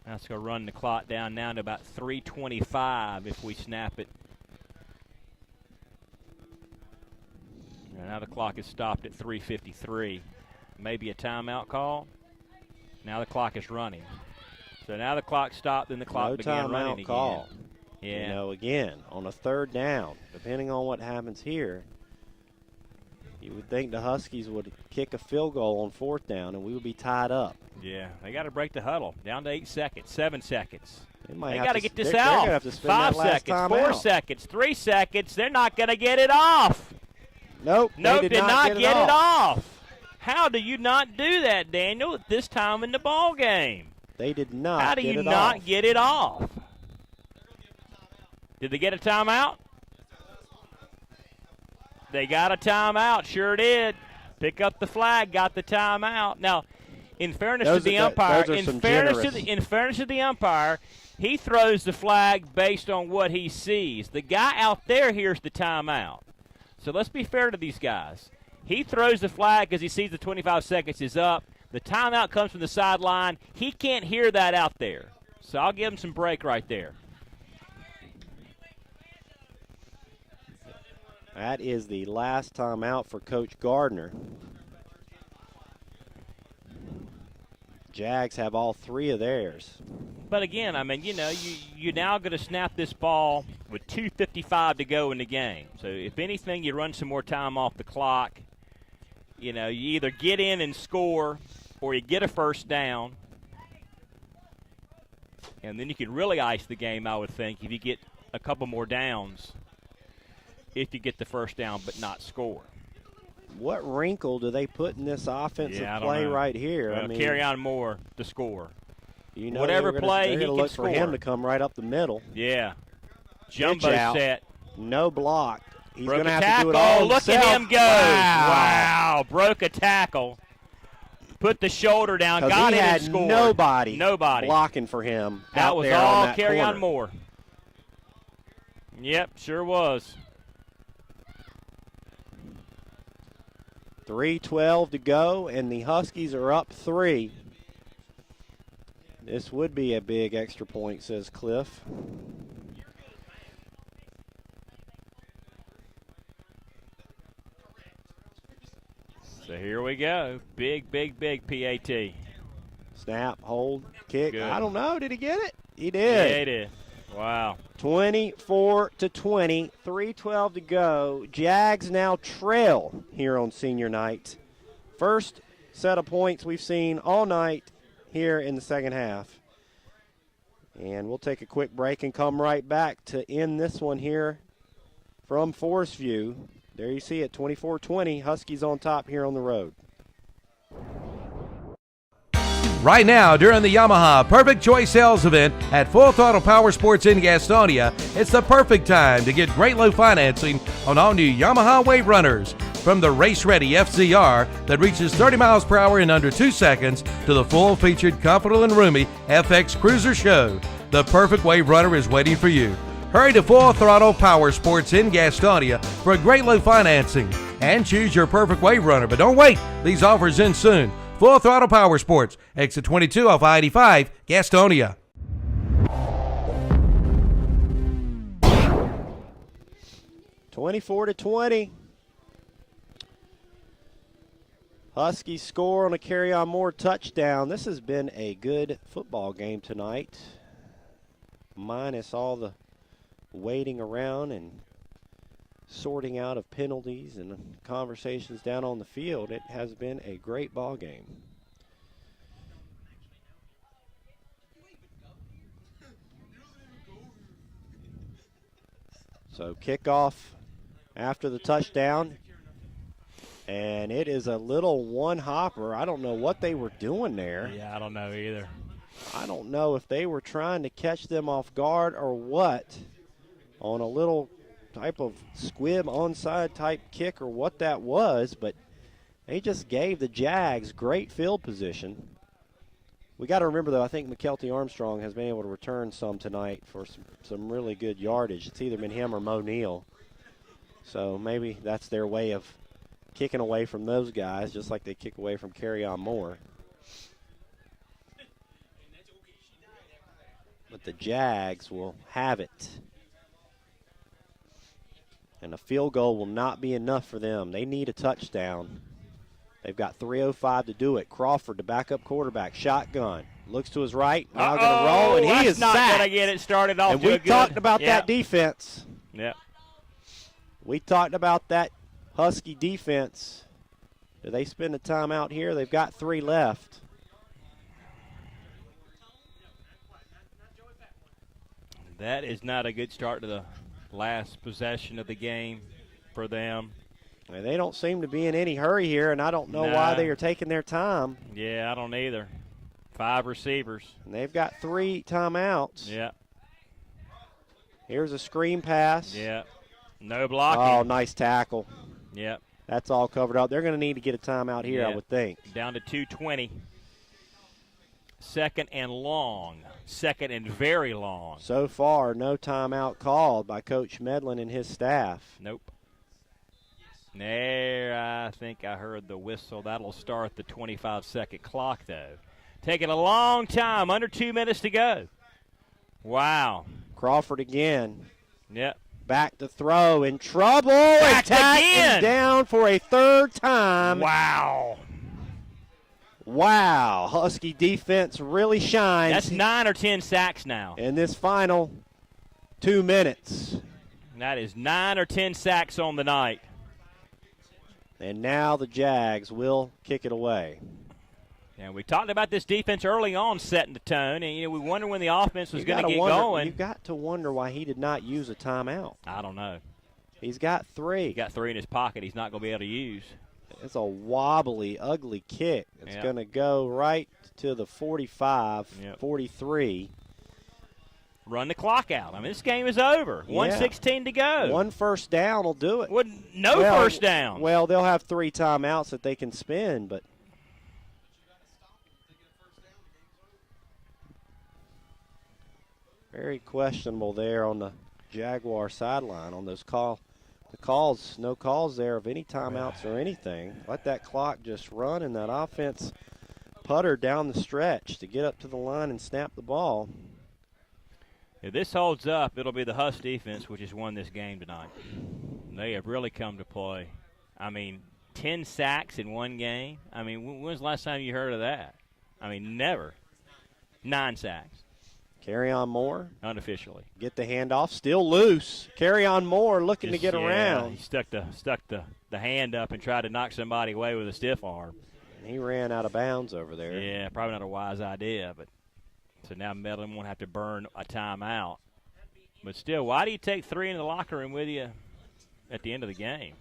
That's going to run the clock down now to about 3:25 if we snap it. And now the clock is stopped at 3:53. Maybe a timeout call. Now the clock is running. So now the clock stopped, then the clock began running again. Call. Yeah. Again, on a 3rd down, depending on what happens here, you would think the Huskies would kick a field goal on 4th down, and we would be tied up. Yeah, they got to break the huddle. Down to 8 seconds, 7 seconds. They Got to get this they're out. gonna have to spend 5 that last seconds, time 4 out. seconds, 3 seconds. They're not going to get it off. Nope. Nope, they did not get it off. off. How do you not do that, Daniel, at this time in the ball game? They did not How do get you it not off. get it off? Did they get a timeout? They got a timeout, sure did. Pick up the flag, got the timeout. Now, in fairness to the umpire, in fairness to the umpire, he throws the flag based on what he sees. The guy out there hears the timeout. So let's be fair to these guys. He throws the flag because he sees the 25 seconds is up. The timeout comes from the sideline. He can't hear that out there. So I'll give him some break right there. That is the last timeout for Coach Gardner. Jags have all 3 of theirs. But again, I mean, you know, you're now going to snap this ball with 2:55 to go in the game. So if anything, you run some more time off the clock. You know, you either get in and score or you get a first down. And then you can really ice the game, I would think, if you get a couple more downs, if you get the first down but not score. What wrinkle do they put in this offensive I don't play know. right here? Well, I mean, carry on more to score. You know, whatever play, they're he gonna can look score. for him to come right up the middle. Yeah. Jumbo Pitch out. set. No block. He's Broke going to a have tackle. to do it all Look himself. at him go. Wow. Broke a tackle. Put the shoulder down. Got he it had and scored. nobody Nobody blocking for him. That out was there all on that carry corner. on more. Yep, sure was. 3:12 to go, and the Huskies are up 3. This would be a big extra point, says Cliff. So here we go. Big, big, big PAT. Snap, hold, kick. Good. I don't know. Did he get it? He Yeah, did. it is. Wow. 24-20, 3:12 to go. Jags now trail here on senior night. First set of points we've seen all night here in the second half. And we'll take a quick break and come right back to end this one here from Forest View. There you see it, 24-20. Huskies on top here on the road. Right now, during the Yamaha Perfect Choice Sales Event at Full Throttle Power Sports in Gastonia, it's the perfect time to get great low financing on all new Yamaha Wave Runners. From the race-ready FZR that reaches 30 miles per hour in under 2 seconds to the full-featured, comfortable and roomy FX Cruiser Show, the perfect Wave Runner is waiting for you. Hurry to Full Throttle Power Sports in Gastonia for a great low financing and choose your perfect Wave Runner. But don't wait, these offers end soon. Full Throttle Power Sports, exit 22 off I-85, Gastonia. (24-20). Huskies score on a carry-on more touchdown. This has been a good football game tonight, minus all the waiting around and sorting out of penalties and conversations down on the field. It has been a great ball game. So kickoff after the touchdown, and it is a little one-hopper. I don't know what they were doing there. Yeah, I don't know either. I don't know if they were trying to catch them off guard or what on a little type of squib onside type kick or what that was, but they just gave the Jags great field position. We got to remember, though, I think McKelty Armstrong has been able to return some tonight for some really good yardage. It's either been him or Mo Neal. So maybe that's their way of kicking away from those guys, just like they kick away from Carry-On Moore. But the Jags will have it. And a field goal will not be enough for them. They need a touchdown. They've got 3:05 to do it. Crawford, the backup quarterback, shotgun. Looks to his right, now going to roll, and he is not sacked. going to get it started off. And we talked about that defense. Yep. We talked about that Husky defense. Do they spend the time out here? They've got 3 left. That is not a good start to the last possession of the game for them. And they don't seem to be in any hurry here, and I don't know why they are taking their time. Yeah, I don't either. 5 receivers. And they've got 3 timeouts. Yeah. Here's a screen pass. Yeah. No blocking. Oh, nice tackle. Yep. That's all covered up. They're going to need to get a timeout here, Yeah. I would think. Down to 2:20. Second and long. Second and very long. So far, no timeout called by Coach Medlin and his staff. Nope. There, I think I heard the whistle. That'll start the 25-second clock, though. Taking a long time, under 2 minutes to go. Wow. Crawford again. Yep. Back to throw, in trouble. Back Attack again. is down for a 3rd time. Wow. Wow. Husky defense really shines. That's 9 or 10 sacks now. In this final 2 minutes. That is 9 or 10 sacks on the night. And now the Jags will kick it away. And we talked about this defense early on setting the tone, and we wonder when the offense was going to get going. You've got to wonder why he did not use a timeout. I don't know. He's got 3. He got 3 in his pocket he's not going to be able to use. It's a wobbly, ugly kick. It's Yep. going to go right to the 45, Yep. 43. Run the clock out. I mean, this game is over. 1:16 to go. 1 first down will do it. No first down. Well, they'll have 3 timeouts that they can spend, but very questionable there on the Jaguar sideline on those calls. No calls there of any timeouts or anything. Let that clock just run, and that offense putter down the stretch to get up to the line and snap the ball. If this holds up, it'll be the Husk defense which has won this game tonight. They have really come to play. I mean, 10 sacks in one game. I mean, when was the last time you heard of that? I mean, never. 9 sacks. Carry on Moore. Unofficially. Get the handoff. Still loose. Carry on Moore looking to get Yeah, around. he stuck the hand up and tried to knock somebody away with a stiff arm. He ran out of bounds over there. Yeah, probably not a wise idea, but so now Medlin won't have to burn a timeout. But still, why do you take 3 in the locker room with you at the end of the game?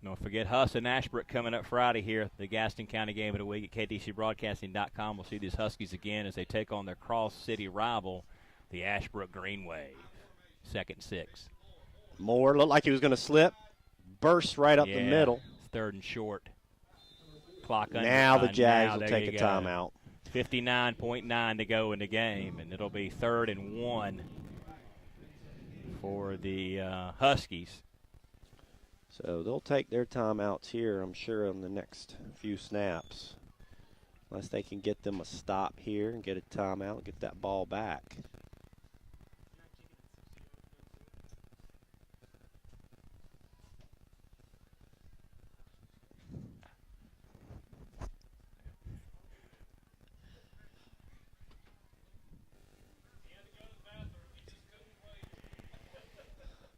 Don't forget Huss and Ashbrook coming up Friday here, the Gaston County Game of the Week at KTCBroadcasting.com. We'll see these Huskies again as they take on their cross-city rival, the Ashbrook Green Wave. 2nd and 6. Moore looked like he was going to slip. Burst right up the middle. 3rd and short. Clock under. Now the Jags now, will there take you a go. timeout. 59.9 to go in the game, and it'll be 3rd and 1 for the Huskies. So they'll take their timeouts here, I'm sure, on the next few snaps. Unless they can get them a stop here and get a timeout and get that ball back.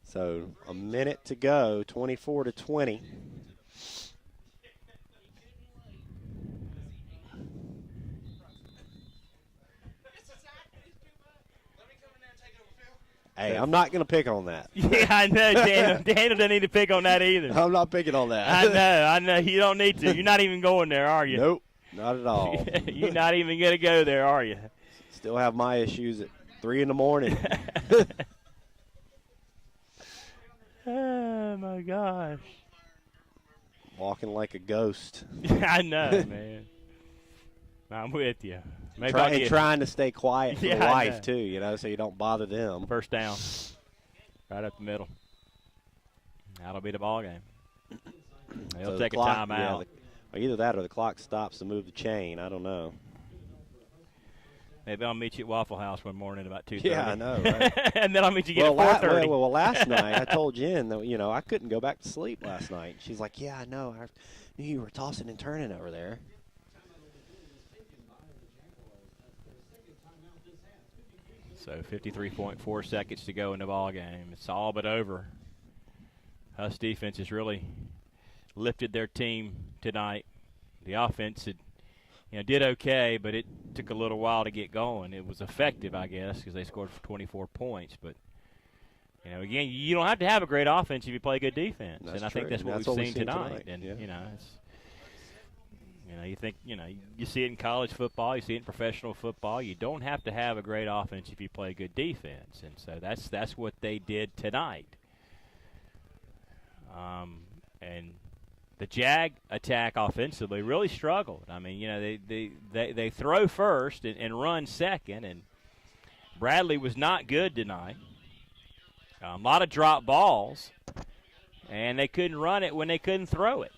So a minute to go, 24-20. Hey, I'm not going to pick on that. Yeah, I know, Daniel. Daniel doesn't need to pick on that either. I'm not picking on that. I know. You don't need to. You're not even going there, are you? Nope, not at all. You're not even going to go there, are you? Still have my issues at 3 in the morning. Oh, my gosh. Walking like a ghost. I know, man. I'm with you. Maybe I'll get Trying to stay quiet for Yeah, the I wife, know. too, so you don't bother them. first down. Right up the middle. That'll be the ball game. They'll So take the clock, a timeout. Either that or the clock stops to move the chain. I don't know. Maybe I'll meet you at Waffle House one morning about 2:30. Yeah, I know, right? And then I'll meet you again at 4:30. Well, last night I told Jen that I couldn't go back to sleep last night. She's like, "Yeah, I know. I knew you were tossing and turning over there." So 53.4 seconds to go in the ball game. It's all but over. Husk defense has really lifted their team tonight. The offense had did okay, but it took a little while to get going. It was effective, I guess, because they scored 24 points. But, again, you don't have to have a great offense if you play good defense. That's and I think true. that's what That's we've what seen tonight. And, yeah. it's, you think, you see it in college football, you see it in professional football. You don't have to have a great offense if you play good defense. And so that's what they did tonight. And the Jag attack offensively really struggled. I mean, they throw first and run second, and Bradley was not good tonight. A lot of drop balls, and they couldn't run it when they couldn't throw it.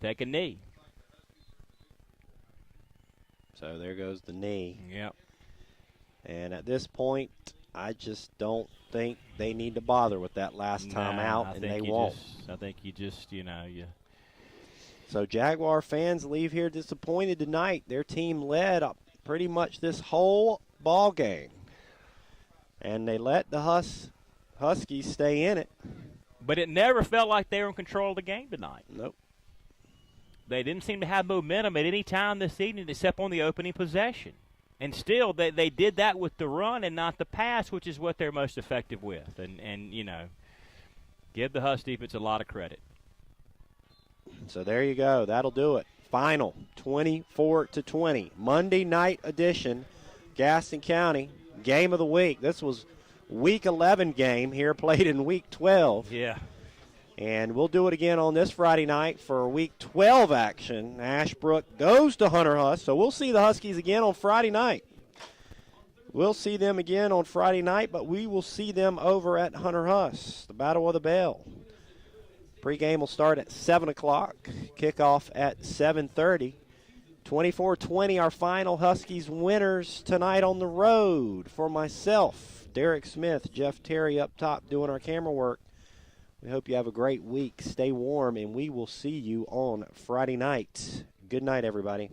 Take a knee. So there goes the knee. Yep. And at this point, I just don't think they need to bother with that last time out, and they won't. I think you just, you. So Jaguar fans leave here disappointed tonight. Their team led up pretty much this whole ball game, and they let the Huskies stay in it. But it never felt like they were in control of the game tonight. Nope. They didn't seem to have momentum at any time this evening except on the opening possession. And still, they did that with the run and not the pass, which is what they're most effective with. And give the Hus defense a lot of credit. So there you go. That'll do it. Final, 24-20. Monday night edition, Gaston County, game of the week. This was Week 11 game here, played in Week 12. Yeah. And we'll do it again on this Friday night for Week 12 action. Ashbrook goes to Hunter Huss, so we'll see the Huskies again on Friday night. We'll see them again on Friday night, but we will see them over at Hunter Huss, the Battle of the Bell. Pre-game will start at 7 o'clock, kickoff at 7:30. 24-20, our final Huskies winners tonight on the road. For myself, Derek Smith, Jeff Terry up top doing our camera work. We hope you have a great week. Stay warm, and we will see you on Friday night. Good night, everybody.